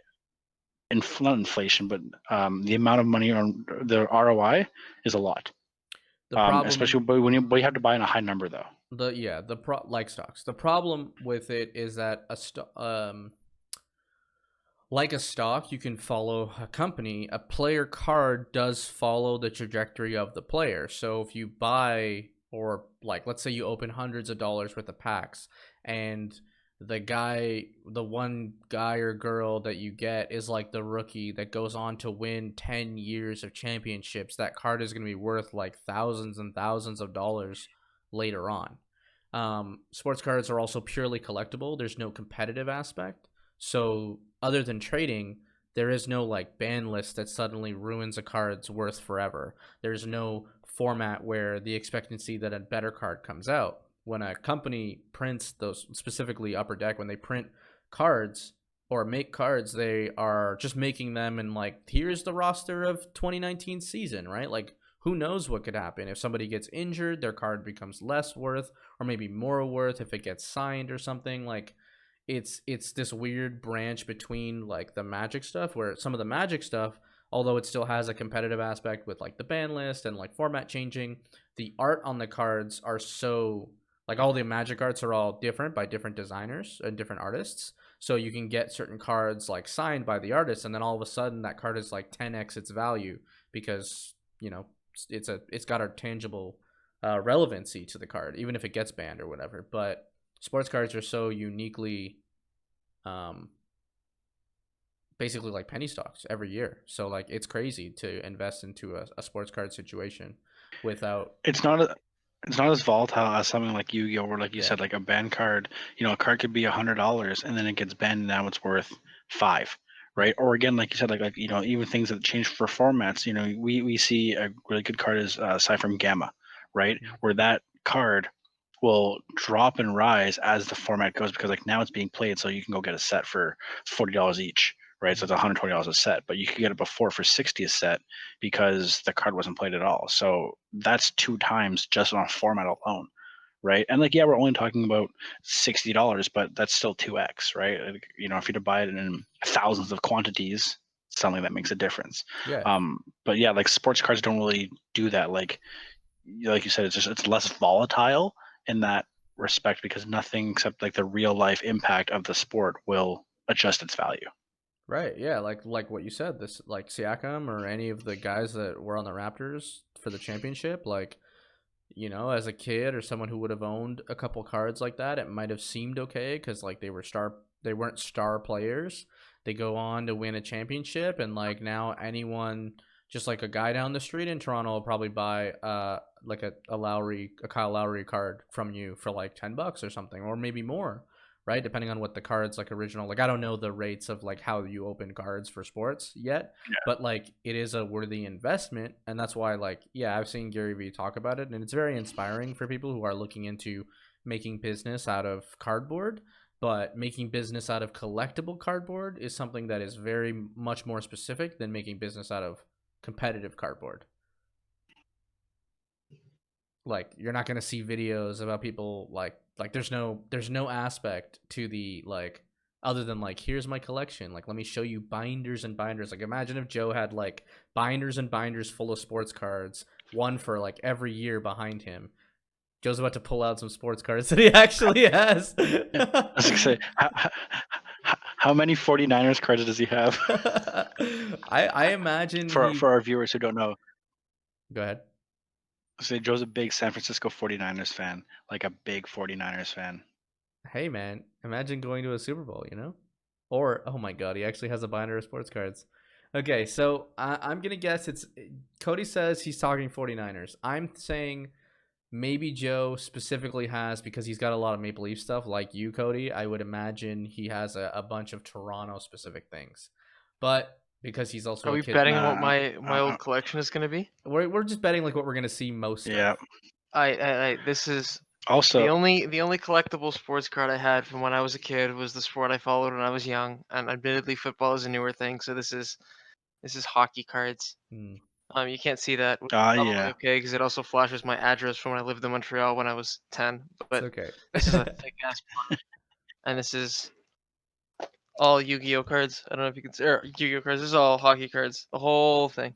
not inflation, but the amount of money on the ROI is a lot. The problem, especially when you have to buy in a high number though. like stocks. The problem with it is that like a stock, you can follow a company. A player card does follow the trajectory of the player. So if you buy, or like let's say you open hundreds of dollars worth of packs, and the one guy or girl that you get is like the rookie that goes on to win 10 years of championships, that card is going to be worth like thousands and thousands of dollars later on. Sports cards are also purely collectible. There's no competitive aspect. So other than trading, there is no like ban list that suddenly ruins a card's worth forever. There's no format where the expectancy that a better card comes out. When a company prints those, specifically Upper Deck, when they print cards or make cards, they are just making them and like, here's the roster of 2019 season, right? Like, who knows what could happen? If somebody gets injured, their card becomes less worth, or maybe more worth if it gets signed or something. Like, it's this weird branch between like the Magic stuff, where some of the Magic stuff, although it still has a competitive aspect with like the ban list and like format changing, the art on the cards are so like all the Magic arts are all different by different designers and different artists. So you can get certain cards like signed by the artist, and then all of a sudden that card is like 10x its value because it's got a tangible relevancy to the card, even if it gets banned or whatever. But sports cards are so uniquely, basically like penny stocks every year. So like it's crazy to invest into a sports card situation without. It's not as volatile as something like Yu-Gi-Oh, where like you Yeah. said, like a banned card. A card could be $100 and then it gets banned and now it's worth $5, right? Or again, like you said, like even things that change for formats. We see a really good card is Cypher Gamma, right? Mhm. Where that card will drop and rise as the format goes because like now it's being played, so you can go get a set for $40 each, right? So it's $120 a set, but you could get it before for 60 a set because the card wasn't played at all. So that's 2 times just on a format alone, right? And like, yeah, we're only talking about $60, but that's still 2x, right? Like, if you're to buy it in thousands of quantities, something that makes a difference. Yeah. But yeah, like sports cards don't really do that. Like you said, it's less volatile in that respect because nothing except like the real life impact of the sport will adjust its value. Right. Yeah. Like what you said, this like Siakam or any of the guys that were on the Raptors for the championship, like, as a kid or someone who would have owned a couple cards like that, it might have seemed okay because like they weren't star players. They go on to win a championship, and like now anyone, just like a guy down the street in Toronto, will probably buy like a Kyle Lowry card from you for like $10 or something, or maybe more, right? Depending on what the cards like original. Like I don't know the rates of like how you open cards for sports yet, but like it is a worthy investment, and that's why like yeah, I've seen Gary Vee talk about it, and it's very inspiring for people who are looking into making business out of cardboard. But making business out of collectible cardboard is something that is very much more specific than making business out of competitive cardboard. Like you're not going to see videos about people like there's no aspect to the like other than like here's my collection, like let me show you binders and binders. Like imagine if Joe had like binders and binders full of sports cards, one for like every year behind him. Joe's about to pull out some sports cards that he actually has. I was gonna say, how many 49ers cards does he have? I imagine For our viewers who don't know, Go ahead. say Joe's a big San Francisco 49ers fan, like a big 49ers fan. Hey man, imagine going to a Super Bowl, Or oh my god, he actually has a binder of sports cards. Okay, so I'm gonna guess it's Cody says he's talking 49ers. I'm saying maybe Joe specifically has, because he's got a lot of Maple Leaf stuff like you, Cody. I would imagine he has a bunch of Toronto specific things, but because he's also Are a we kid, betting what my old collection is gonna be? we're just betting like what we're gonna see most Yeah. of. This is Also, the only collectible sports card I had from when I was a kid was the sport I followed when I was young, and admittedly football is a newer thing, so this is hockey cards. Hmm. You can't see that, which is probably yeah. okay because it also flashes my address from when I lived in Montreal when I was 10. It's But okay. this is a thick ass box, and this is all Yu-Gi-Oh cards. I don't know if you can see, or Yu-Gi-Oh cards. This is all hockey cards, the whole thing.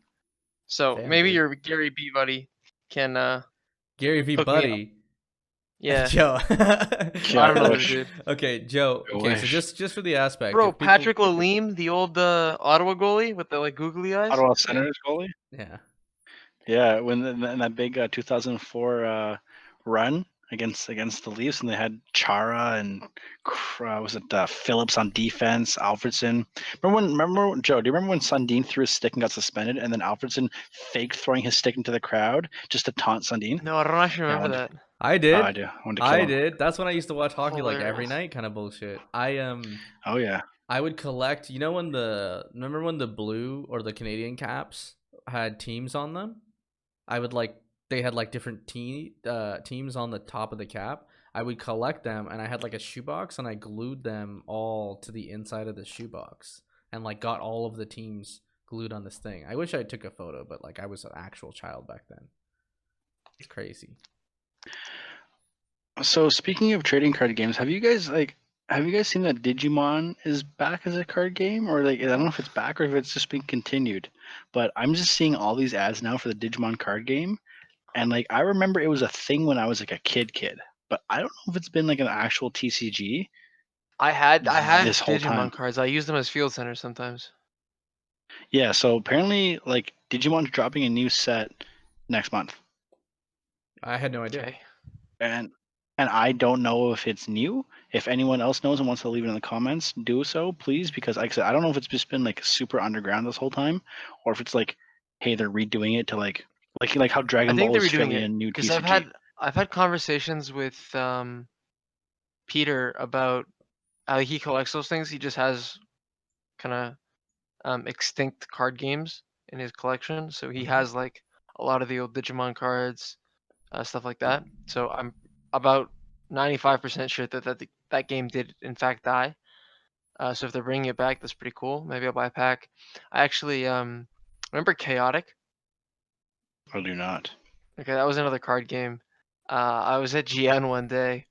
So Damn, maybe dude. your Gary B buddy can Gary V. hook me up. Buddy. Yeah. Joe. I don't know this dude. Okay, Joe. I Okay, so wish. just for the aspect, Bro, if people- Patrick Lalime, the old Ottawa goalie with the like googly eyes. Ottawa Senators goalie. Yeah. Yeah, when in that big 2004 run against the Leafs, and they had Chara and was it Phillips on defense, Alfredson. Remember Joe? Do you remember when Sundin threw his stick and got suspended, and then Alfredson faked throwing his stick into the crowd just to taunt Sundin? No, I don't actually Yeah, remember that. I did. I do. I wanted to kill him. did. That's when I used to watch hockey like every Hilarious. night, kind of bullshit. Oh yeah. I would collect. Remember when the blue or the Canadian caps had teams on them? I would like they had like different teams on the top of the cap. I would collect them, and I had like a shoebox, and I glued them all to the inside of the shoebox, and like got all of the teams glued on this thing. I wish I took a photo, but like I was an actual child back then. It's crazy. So speaking of trading card games, have you guys seen that Digimon is back as a card game? Or like I don't know if it's back or if it's just been continued. But I'm just seeing all these ads now for the Digimon card game. And like I remember it was a thing when I was like a kid. But I don't know if it's been like an actual TCG. I had this whole time. Digimon cards. I use them as field centers sometimes. Yeah, so apparently like Digimon's dropping a new set next month. I had no idea. Okay. and I don't know if it's new. If anyone else knows and wants to leave it in the comments, do so, please, because like I said, I don't know if it's just been like super underground this whole time, or if it's like, hey, they're redoing it to like how I Dragon think Ball they're is redoing fairly it a new because TCG. I've had conversations with Peter about how he collects those things. He just has kind of extinct card games in his collection, so he has like a lot of the old Digimon cards, stuff like that. So I'm about 95% sure that game did in fact die. So if they're bringing it back, that's pretty cool. Maybe I'll buy a pack. I actually remember Chaotic. I do not. Okay, that was another card game. I was at GN one day,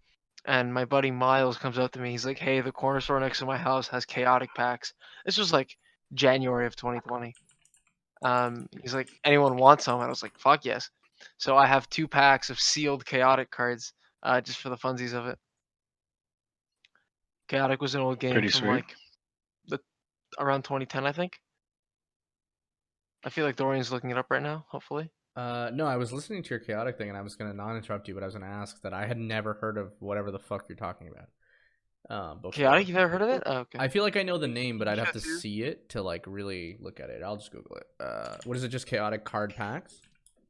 and my buddy Miles comes up to me. He's like, "Hey, the corner store next to my house has Chaotic packs." This was like January of 2020. He's like, "Anyone want some?" And I was like, "Fuck yes." So I have 2 packs of sealed Chaotic cards, just for the funsies of it. Chaotic was an old game Pretty from sweet. like the around 2010, I think. I feel like Dorian's looking it up right now. Hopefully. No, I was listening to your chaotic thing, and I was gonna not interrupt you, but I was gonna ask that I had never heard of whatever the fuck you're talking about. Before. Chaotic, you've ever heard of it? Oh, okay. I feel like I know the name, but I'd have to should too. see it to like really look at it. I'll just Google it. What is it? Just chaotic card packs?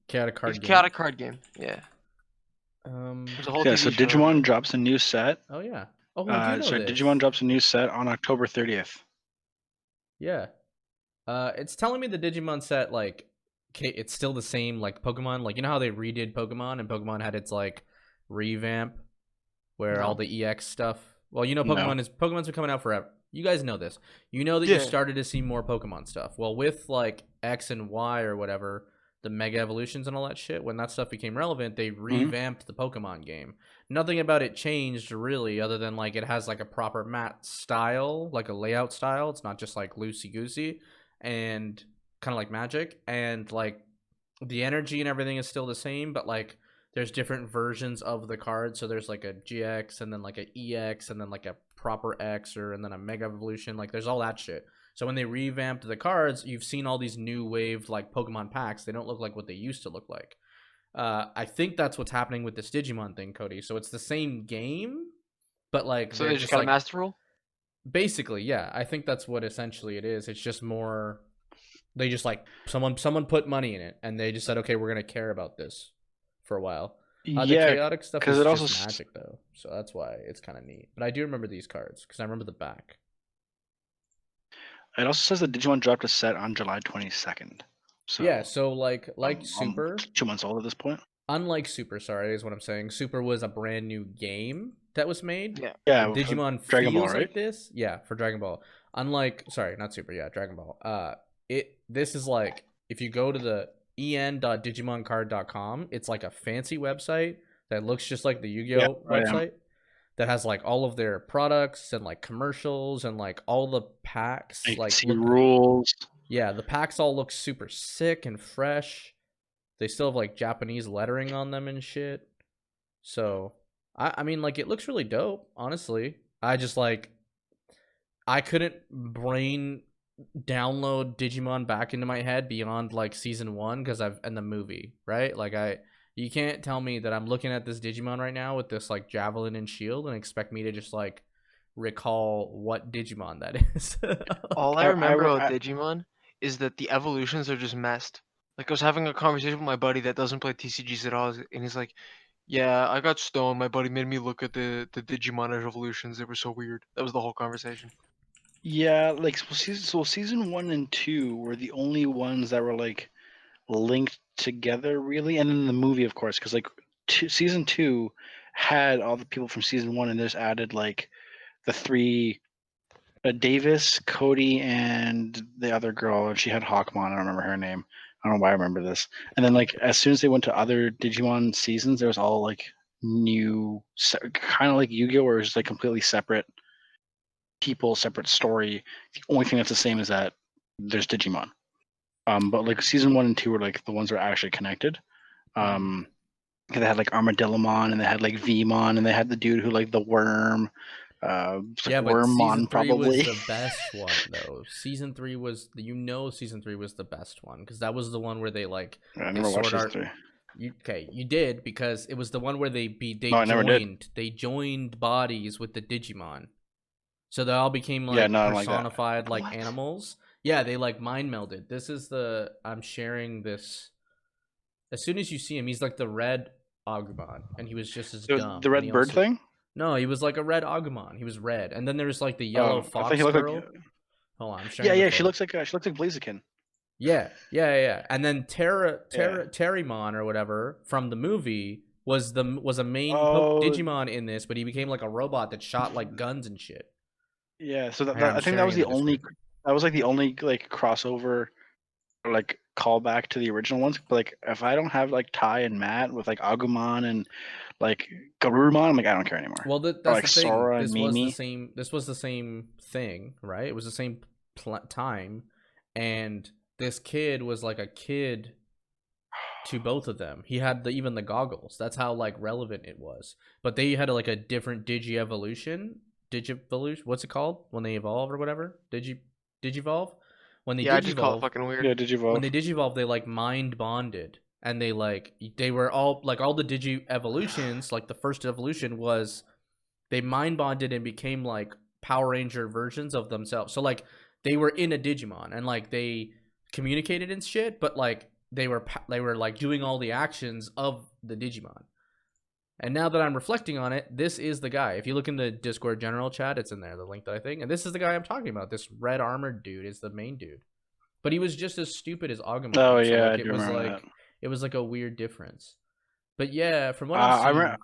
Chaotic card It's a game? chaotic card game. Yeah. There's a whole Yeah, TV so show. Digimon drops a new set. Oh yeah. Oh, I do know Sorry, this. Digimon drops a new set on October 30th. Yeah. It's telling me the Digimon set like it's still the same like Pokemon. Like you know how they redid Pokemon and Pokemon had its like revamp where all No. the EX stuff. Well, you know No. Pokemon's been coming out forever. You guys know this. You know that Yeah. you started to see more Pokemon stuff. Well, with like X and Y or whatever, the Mega Evolutions and all that shit, when that stuff became relevant, they revamped the Pokemon game. Nothing about it changed really, other than like it has like a proper matte style, like a layout style. It's not just like loosey goosey and kind of like Magic, and like the energy and everything is still the same, but like there's different versions of the card. So there's like a GX and then like a EX and then like a proper X or and then a Mega Evolution. Like there's all that shit. So when they revamped the cards, you've seen all these new waved like Pokemon packs. They don't look like what they used to look like. I think that's what's happening with this Digimon thing, Cody. So it's the same game, but like So they're they just just got a like master rule? basically, yeah. I think that's what essentially it is. It's just more they just like someone put money in it and they just said, okay, we're gonna care about this for a while. The Yeah, chaotic stuff because is it also just Magic though, so that's why it's kind of neat. But I do remember these cards because I remember the back. it also says that Digimon dropped a set on July 22nd. So Yeah, so like I'm Super, 2 months old at this point. unlike Super, sorry, is what I'm saying. Super was a brand new game that was made. Yeah. Yeah, Digimon Dragon Ball, feels right? like this. Yeah, for Dragon Ball. Unlike sorry, not Super, yeah, Dragon Ball. This is like if you go to the en.digimoncard.com, it's like a fancy website that looks just like the Yu-Gi-Oh I am. website that has like all of their products and like commercials and like all the packs I like see look rules. yeah, the packs all look super sick and fresh. They still have like Japanese lettering on them and shit. So I mean like it looks really dope, honestly. I just like I couldn't brain download Digimon back into my head beyond like season 1 because I've in the movie, right? Like you can't tell me that I'm looking at this Digimon right now with this like javelin and shield and expect me to just like recall what Digimon that is. All I remember about Digimon is that the evolutions are just messed. Like I was having a conversation with my buddy that doesn't play TCGs at all, and he's like, "Yeah, I got stoned. My buddy made me look at the Digimon evolutions. They were so weird." That was the whole conversation. Yeah, like season 1 and 2 were the only ones that were like linked together, really, and then the movie, of course, because like season 2 had all the people from season 1, and just added like the three Davis, Cody, and the other girl, and she had Hawkmon. I don't remember her name. I don't know why I remember this. And then like as soon as they went to other Digimon seasons, there was all like new, kind of like Yu-Gi-Oh, where it's like completely separate people, separate story. The only thing that's the same is that there's Digimon. But like season 1 and 2 were like the ones that are actually connected. They had like Armadillomon, and they had like Vmon, and they had the dude who like the worm. Yeah, but Wormmon season 3 probably. was the best one though. Season 3 was season 3 was the best one because that was the one where they like I they never watched sword season art 3. You did, because it was the one where they No, I never did. joined bodies with the Digimon. So they all became Yeah, like no, I don't like that. personified like What? animals. Yeah, they like mind melded. This is I'm sharing this. As soon as you see him, he's like the red Agumon, and he was just as dumb. The And red he bird also thing? No, he was like a red Agumon. He was red, and then there's like the yellow Oh, I thought he fox looked girl. like. Hold on, I'm Yeah, sharing the she photo. looks like Blaziken. Yeah. And then Terrymon or whatever from the movie was a main Oh, Digimon in this, but he became like a robot that shot like guns and shit. yeah. So Here, I'm I think that was sharing in the the only. Discord. That was like the only like crossover, or, like callback to the original ones. But like, if I don't have like Ty and Matt with like Agumon and like Garurumon, I'm like, I don't care anymore. Well, Or that's like the thing. Sora and Mimi. This was the same thing, right? It was the same time, and this kid was like a kid to both of them. He had even the goggles. That's how like relevant it was. But they had like a different Digivolution. What's it called when they evolve or whatever? Digivolve. When they Yeah, I just call it Digivolve, fucking weird. Yeah, Digivolve. they like mind bonded, and they were all like all the Digi evolutions. Like the first evolution was they mind bonded and became like Power Ranger versions of themselves. So like they were in a Digimon and like they communicated and shit, but like they were like doing all the actions of the Digimon. And now that I'm reflecting on it, this is the guy. If you look in the Discord general chat, it's in there, the link that I think. And this is the guy I'm talking about. This red armored dude is the main dude. But he was just as stupid as Agumon. Oh So yeah, like I do remember that. it was like a weird difference. But yeah, from what I I've remember.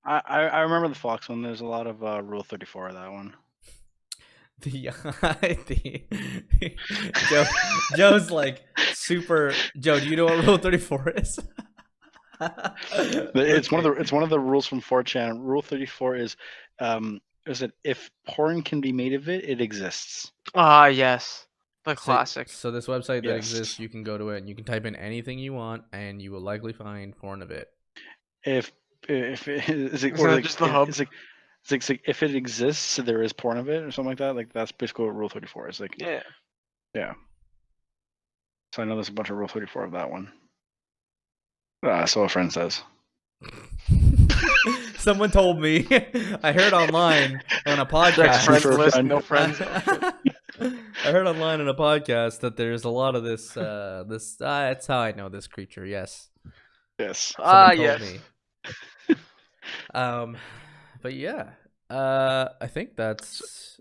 seen, I remember the Fox one. There's a lot of Rule 34 of that one. Joe's like super. Joe, do you know what Rule 34 is? It's one of the rules from 4chan. Rule 34 is that if porn can be made of it, it exists. Ah, yes. The classic. So this website that Yes. exists, you can go to it and you can type in anything you want, and you will likely find porn of it. If is it, Isn't or that like, just the hub? it's like if it exists, there is porn of it or something like that. Like that's basically what Rule 34 is. Like Yeah. yeah. So I know there's a bunch of Rule 34 of that one. So a friend says. Someone told me. I heard online on a podcast. Next friends for a list, friend. no friends. I heard online in a podcast that there's a lot of this. That's how I know this creature. Yes. Yes. Someone told Yes. me. But yeah. I think that's.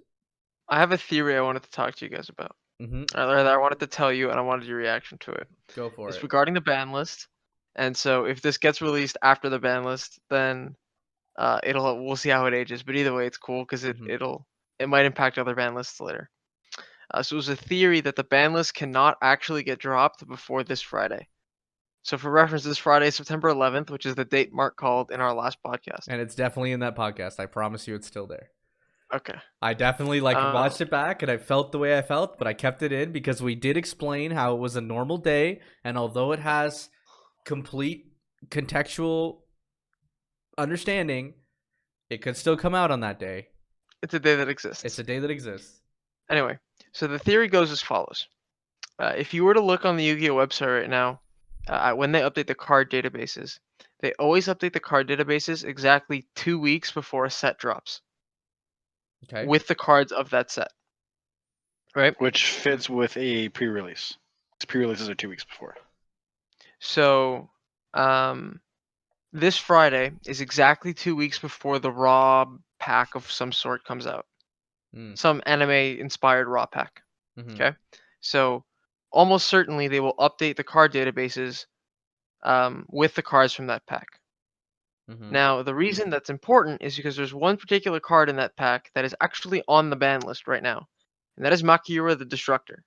I have a theory I wanted to talk to you guys about. Mm-hmm. Or rather, I wanted to tell you, and I wanted your reaction to it. Go for It's it. regarding the ban list. And so, if this gets released after the ban list, then we'll see how it ages. But either way, it's cool because Mhm. it might impact other ban lists later. So it was a theory that the ban list cannot actually get dropped before this Friday. So for reference, this Friday, September 11th, which is the date Mark called in our last podcast. And it's definitely in that podcast. I promise you, it's still there. Okay. I definitely watched it back, and I felt the way I felt, but I kept it in because we did explain how it was a normal day, and although it has complete contextual understanding, it could still come out on that day. It's a day that exists. It's a day that exists. Anyway, so the theory goes as follows. If you were to look on the Yu-Gi-Oh website right now, when they update the card databases, they always update the card databases exactly 2 weeks before a set drops. Okay. With the cards of that set. Right? Which fits with a pre-release. Pre-releases are 2 weeks before. So, this Friday is exactly 2 weeks before the raw pack of some sort comes out. Some anime-inspired raw pack. Mm-hmm. Okay? So, almost certainly they will update the card databases with the cards from that pack. Mm-hmm. Now, the reason that's important is because there's one particular card in that pack that is actually on the ban list right now, and that is Makiura the Destructor.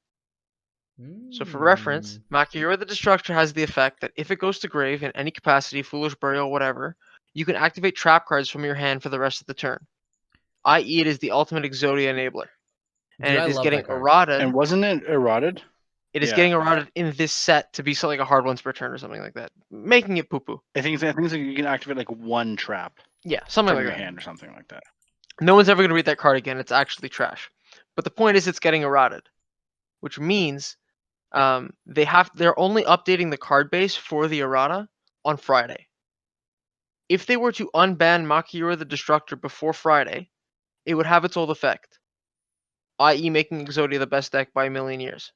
So for reference, Makiura the Destructor has the effect that if it goes to grave in any capacity, Foolish Burial, whatever, you can activate trap cards from your hand for the rest of the turn. I.e. it is the ultimate Exodia enabler. And Dude, it I is love getting that card. eroded. And wasn't it eroded? It is Yeah. getting eroded in this set to be something like a hard once per turn or something like that, making it poo-poo. I think it's like you can activate like one trap Yeah, something from like your that. hand or something like that. No one's ever going to read that card again. It's actually trash. But the point is it's getting eroded, which means they're only updating the card base for the errata on Friday. If they were to unban Makiura the Destructor before Friday, it would have its old effect, i.e. making Exodia the best deck by a million years.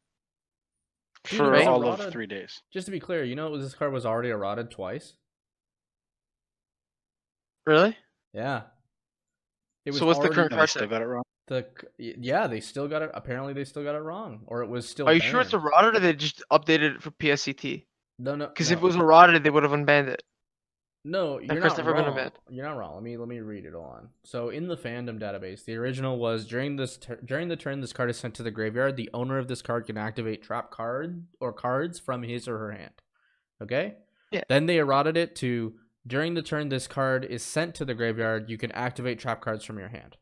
Dude, for it was all of errata. 3 days. Just to be clear, this card was already errata twice. Really? Yeah. It was So what's the already current No, they card still type? got it wrong. Yeah, they still got it. Apparently, they still got it wrong, or it was still. Are you banned. sure it's errata, or they just updated it for PSCT? No, Because if it was errata, they would have unbanned it. No, That you're card's not never been wrong. unbanned. You're not wrong. Let me read it on. So in the fandom database, the original was during the turn this card is sent to the graveyard, the owner of this card can activate trap card or cards from his or her hand. Okay? Yeah. Then they errated it to during the turn this card is sent to the graveyard, you can activate trap cards from your hand.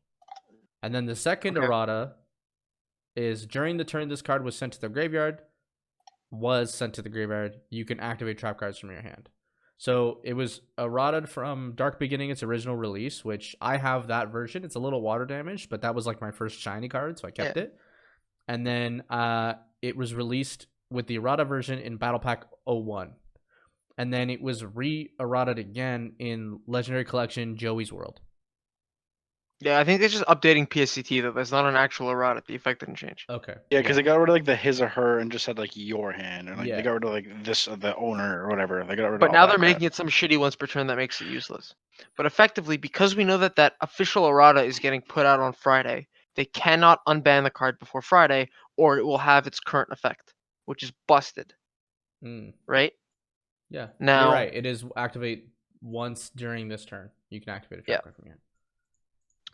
And then the second errata is during the turn this card was sent to the graveyard, you can activate trap cards from your hand. So it was errata from Dark Beginning, its original release, which I have that version. It's a little water damaged, but that was like my first shiny card, so I kept it. And then it was released with the errata version in Battle Pack 01. And then it was re-errated again in Legendary Collection Joey's World. Yeah, I think they're just updating PSCT though. That's not an actual errata. The effect didn't change. Okay. Yeah, because they got rid of like the his or her and just said like your hand, and like Yeah. they got rid of like this the owner or whatever. They got rid of. But all now that they're crap. making it some shitty once per turn that makes it useless. But effectively, because we know that that official errata is getting put out on Friday, they cannot unban the card before Friday, or it will have its current effect, which is busted, right? Yeah. Now, you're right. It is activate once during this turn. You can activate a trap card from your hand.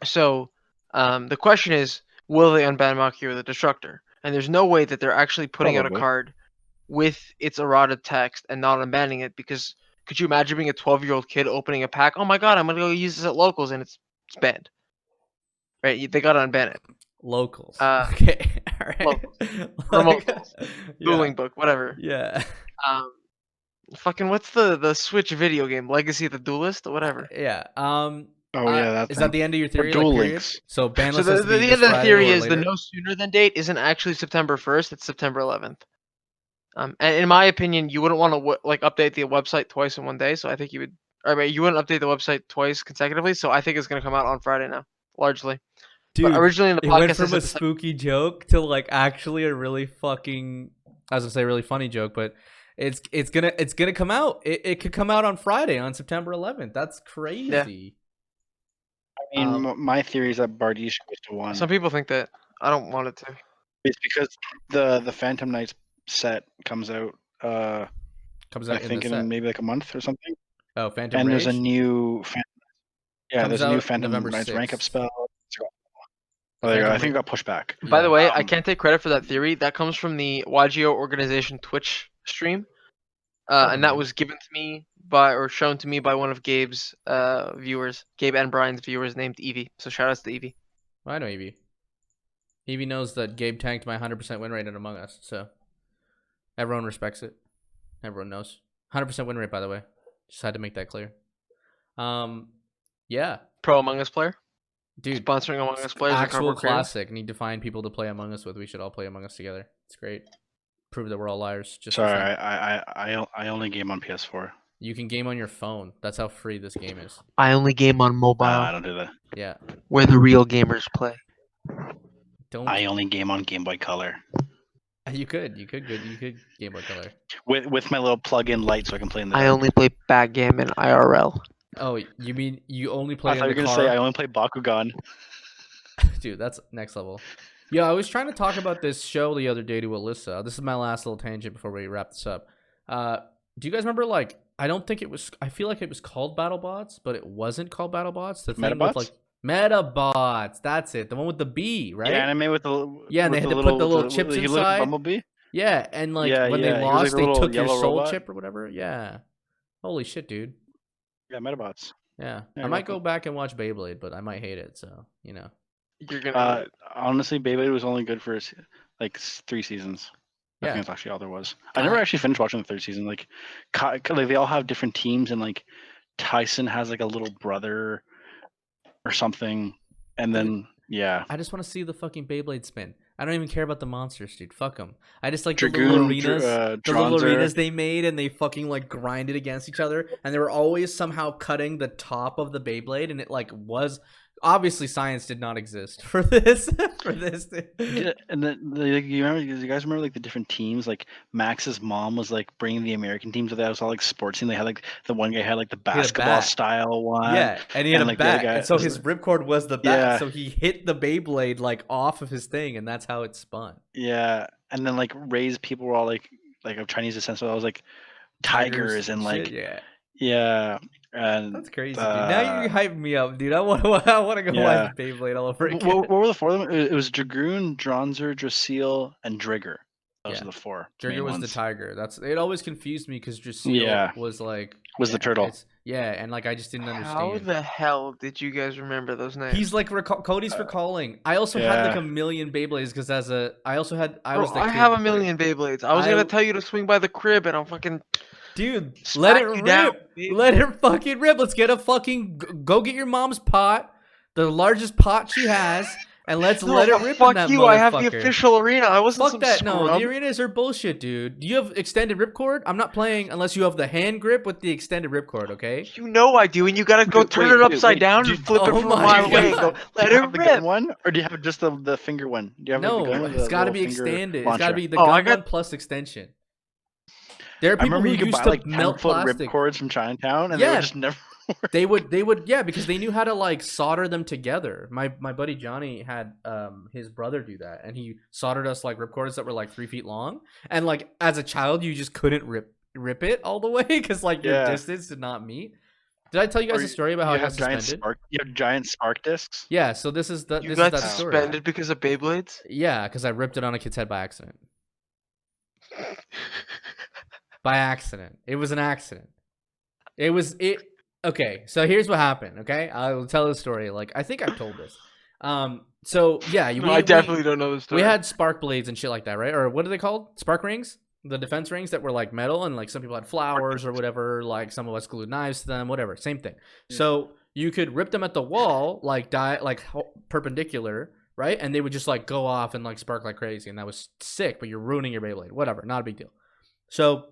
So the question is, will they unban Makiura the Destructor? And there's no way that they're actually putting out a Probably. card with its errata text and not unbanning it, because could you imagine being a 12-year-old kid opening a pack? Oh my god, I'm gonna go use this at locals, and it's banned. Right? They gotta unban it. Locals. Okay. All right. Locals. Remote tools. Yeah. Dueling book, whatever. Yeah. Fucking what's the Switch video game? Legacy of the Duelist? Whatever. Yeah. Oh yeah, that is thing. that the end of your Or theory? Duel Period? Links. So banlist So the has to be end this of the Friday theory or is the later? no sooner than date isn't actually September 1st, it's September 11th. And in my opinion, you wouldn't want to like update the website twice in one day, so I think you would. Or you wouldn't update the website twice consecutively, so I think it's going to come out on Friday now, largely. Dude, but originally in the it podcast, went from I a said spooky joke to like actually a really fucking, I was gonna say really funny joke, but it's gonna come out. It could come out on Friday on September 11th. That's crazy. I mean, my theory is that Bardiche goes to 1. some people think that. I don't want it to. It's because the Phantom Knights set comes out. Comes I out in think the set. in maybe like a month or something. Oh, Phantom And Rage? there's a new Comes there's a new out Phantom November Knights rank up 6th. spell. Phantom I think it Rage- got pushed back. By the way, I Yeah. can't take credit for that theory. That comes from the YGO organization Twitch stream, and that was given to me or shown to me by one of Gabe's viewers, Gabe and Brian's viewers, named Evie. So shout outs to Evie. I know Evie. Evie knows that Gabe tanked my 100% win rate in Among Us, so everyone respects it. Everyone knows. 100% win rate, by the way. Just had to make that clear. Yeah. Pro Among Us player. Dude, Sponsoring Among Us players. actual classic. Need to find people to play Among Us with. We should all play Among Us together. It's great. Prove that we're all liars. Just Sorry, I only game on PS4. You can game on your phone. That's how free this game is. I only game on mobile. I don't do that. Yeah. Where the real gamers play. Don't. I only game on Game Boy Color. You could Game Boy Color. With my little plug-in light, so I can play in the. I dark. only play backgammon IRL. Oh, you mean you only play I thought in you the were car? gonna say I only play Bakugan. Dude, that's next level. Yeah, I was trying to talk about this show the other day to Alyssa. This is my last little tangent before we wrap this up. Do you guys remember, like, I feel like it was called BattleBots, but it wasn't called BattleBots. The thing Metabots? with, like, Metabots. That's it. The one with the bee, right? Yeah, anime with the Yeah, and they had to put the little chips he looked like inside. Bumblebee. Yeah, and like Yeah, when yeah, they he was like lost, a they little took your yellow soul robot. chip or whatever. Yeah. Holy shit, dude. Yeah, Metabots. Yeah. Yeah, I might exactly. go back and watch Beyblade, but I might hate it, so, you know. You're gonna. Honestly, Beyblade was only good for like 3 seasons. I Yeah. think that's actually all there was. I never actually finished watching the 3rd season. Like they all have different teams, and like Tyson has like a little brother or something, and then yeah. I just want to see the fucking Beyblade spin. I don't even care about the monsters, dude. Fuck them. I just like the little Dragoon, arenas, Dronzer. they made, and they fucking like grinded against each other, and they were always somehow cutting the top of the Beyblade, and it like was obviously science did not exist for this. Yeah, and then you guys remember like the different teams? Like Max's mom was like bringing the American teams with that. It was all like sports team. They had like the one guy had like the He had a basketball bat. style one. Yeah, and he had a like the other bat, guy and so was his like- ripcord was the bat. Yeah. So he hit the Beyblade like off of his thing, and that's how it spun. Yeah, and then like Ray's people were all like of Chinese descent, so I was like tigers and like shit, yeah. yeah, and That's crazy, dude. Now you're hyping me up, dude. I want to go Yeah. watch Beyblade all over again. what were the four of them? It was Dragoon, Dronzer, Drasil, and Drigger. Those Yeah. are the four. Drigger main was ones. the tiger. That's it. Always confused me because Drasil Yeah. was like Was the turtle. Yeah, and like I just didn't understand. How the hell did you guys remember those names? He's like Cody's recalling. I also had like Yeah. a million Beyblades because I was Bro, the I kid. have a million Beyblades. I was I- gonna tell you to swing by the crib, and I'm fucking Dude, smack let it you rip. down, baby. Let it fucking rip. Let's get a fucking go get your mom's pot, the largest pot she has, and let's No, let it but rip fuck in that you! I have the motherfucker. official arena. I wasn't Fuck some that! No, scrub. the arenas are bullshit, dude. Do you have extended ripcord? I'm not playing unless you have the hand grip with the extended ripcord. Okay. You know I do, and you gotta go Wait, turn it wait, upside wait. down Do and you- flip it Oh from a my mile away. And go, God. let Do you it have the gun rip. one, or do you have just the finger one? Do you have No, like, the gun? Or it's the got to be little finger extended. It's launcher? got to be the Oh, gun I got- one plus extension. There are I people remember who you could used buy to like melt 10-foot plastic. ripcords from Chinatown, and they Yeah. would just never. They would, yeah, because they knew how to like solder them together. My buddy Johnny had his brother do that, and he soldered us like ripcords that were like 3 feet long, and like as a child, you just couldn't rip it all the way because like your Yeah. distance did not meet. Did I tell you guys Or a story about how I you got have giant suspended? spark. You have giant spark discs. Yeah, so this is You that got story. suspended because of Beyblades? Yeah, because I ripped it on a kid's head by accident. By accident. It was an accident. It. Okay, so here's what happened. Okay, I will tell the story. Like I think I've told this. So yeah, No, I definitely don't know the story. we had spark blades and shit like that, right? Or what are they called? Spark rings? The defense rings that were like metal, and like some people had flowers or whatever. Like some of us glued knives to them, whatever. Same thing. Yeah. So you could rip them at the wall, like perpendicular, right? And they would just like go off and like spark like crazy, and that was sick. But you're ruining your Beyblade. Whatever, not a big deal. So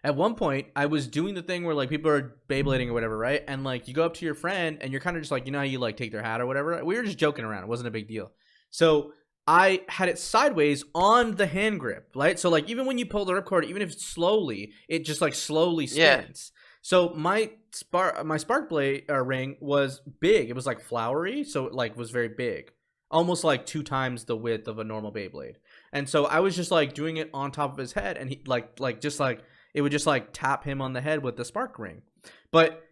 at one point, I was doing the thing where like people are Beyblading or whatever, right? And like you go up to your friend and you're kind of just like, you know how you like take their hat or whatever? We were just joking around. It wasn't a big deal. So I had it sideways on the hand grip, right? So like even when you pull the ripcord, even if it's slowly, it just like slowly Yeah. spins. So my spark blade ring was big. It was like flowery, so it like was very big, almost like 2 times the width of a normal Beyblade. And so I was just like doing it on top of his head, and he like just like it would just like tap him on the head with the spark ring. But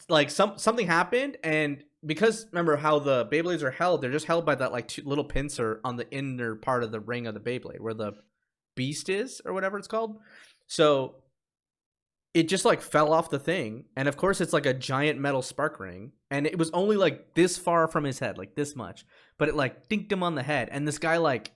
like something happened, and because remember how the Beyblades are held, they're just held by that like 2 little pincer on the inner part of the ring of the Beyblade where the beast is or whatever it's called. So it just like fell off the thing, and of course it's like a giant metal spark ring, and it was only like this far from his head, like this much, but it like dinked him on the head, and this guy like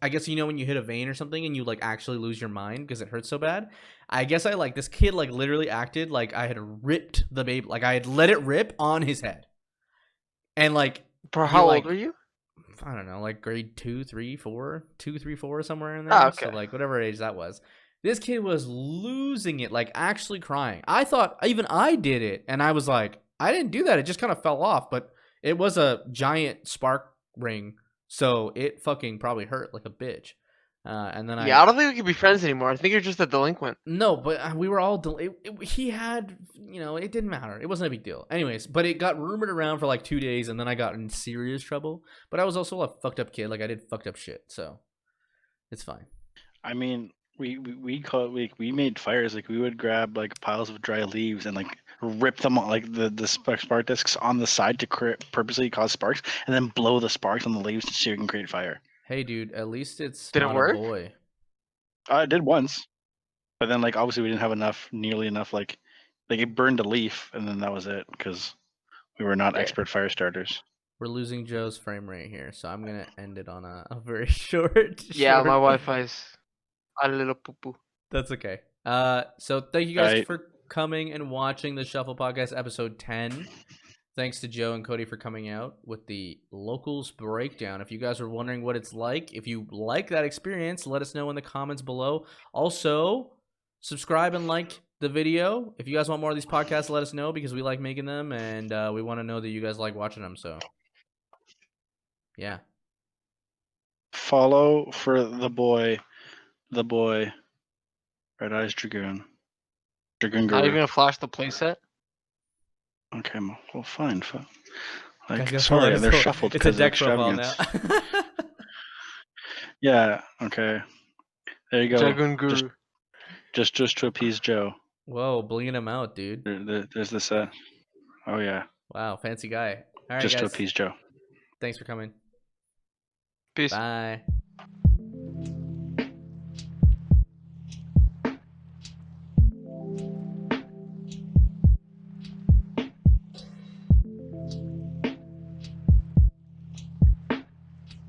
I guess you know when you hit a vein or something and you like actually lose your mind because it hurts so bad. I guess I like this kid like literally acted like I had ripped the baby, like I had let it rip on his head, and like Bro, he, how like, old are you? I don't know, like grade 2, 3, 4, 2, 3, 4, somewhere in there. Ah, okay. So like whatever age that was. This kid was losing it, like actually crying. I thought even I did it, and I was like, I didn't do that. It just kind of fell off, but it was a giant spark ring, so it fucking probably hurt like a bitch. And then Yeah, I don't think we can be friends anymore. I think you're just a delinquent. No, but we were all he had, you know, it didn't matter. It wasn't a big deal. Anyways, but it got rumored around for like 2 days, and then I got in serious trouble. But I was also a fucked up kid. Like I did fucked up shit, so it's fine. I mean, we made fires. Like we would grab like piles of dry leaves and like rip them on like the spark discs on the side to purposely cause sparks, and then blow the sparks on the leaves so you can create fire. Hey, dude, at least it's Did it not work? a boy. I did once, but then like obviously we didn't have nearly enough. Like it burned a leaf, and then that was it because we were not Yeah. expert fire starters. We're losing Joe's frame rate here, so I'm gonna end it on a very short. Yeah, short- my Wi-Fi's a little poo-poo. That's okay. So thank you guys Right. for coming and watching the Shuffle Podcast episode 10. Thanks to Joe and Cody for coming out with the locals breakdown. If you guys are wondering what it's like, if you like that experience, let us know in the comments below. Also, subscribe and like the video. If you guys want more of these podcasts, let us know because we like making them and we want to know that you guys like watching them. So, yeah. Follow for the boy, Red Eyes Dragoon. Dragoon How are you Guru. gonna flash the playset? Okay, well, fine. Like, Guys, gotta sorry, follow they're his shuffled It's a because of deck profile now. extravagance. Yeah, okay. There you go. Dragun Guru. Just to appease Joe. Whoa, blinging him out, dude. There's this. Oh yeah. Wow, fancy guy. All right, Just to guys. appease Joe. Thanks for coming. Peace. Bye.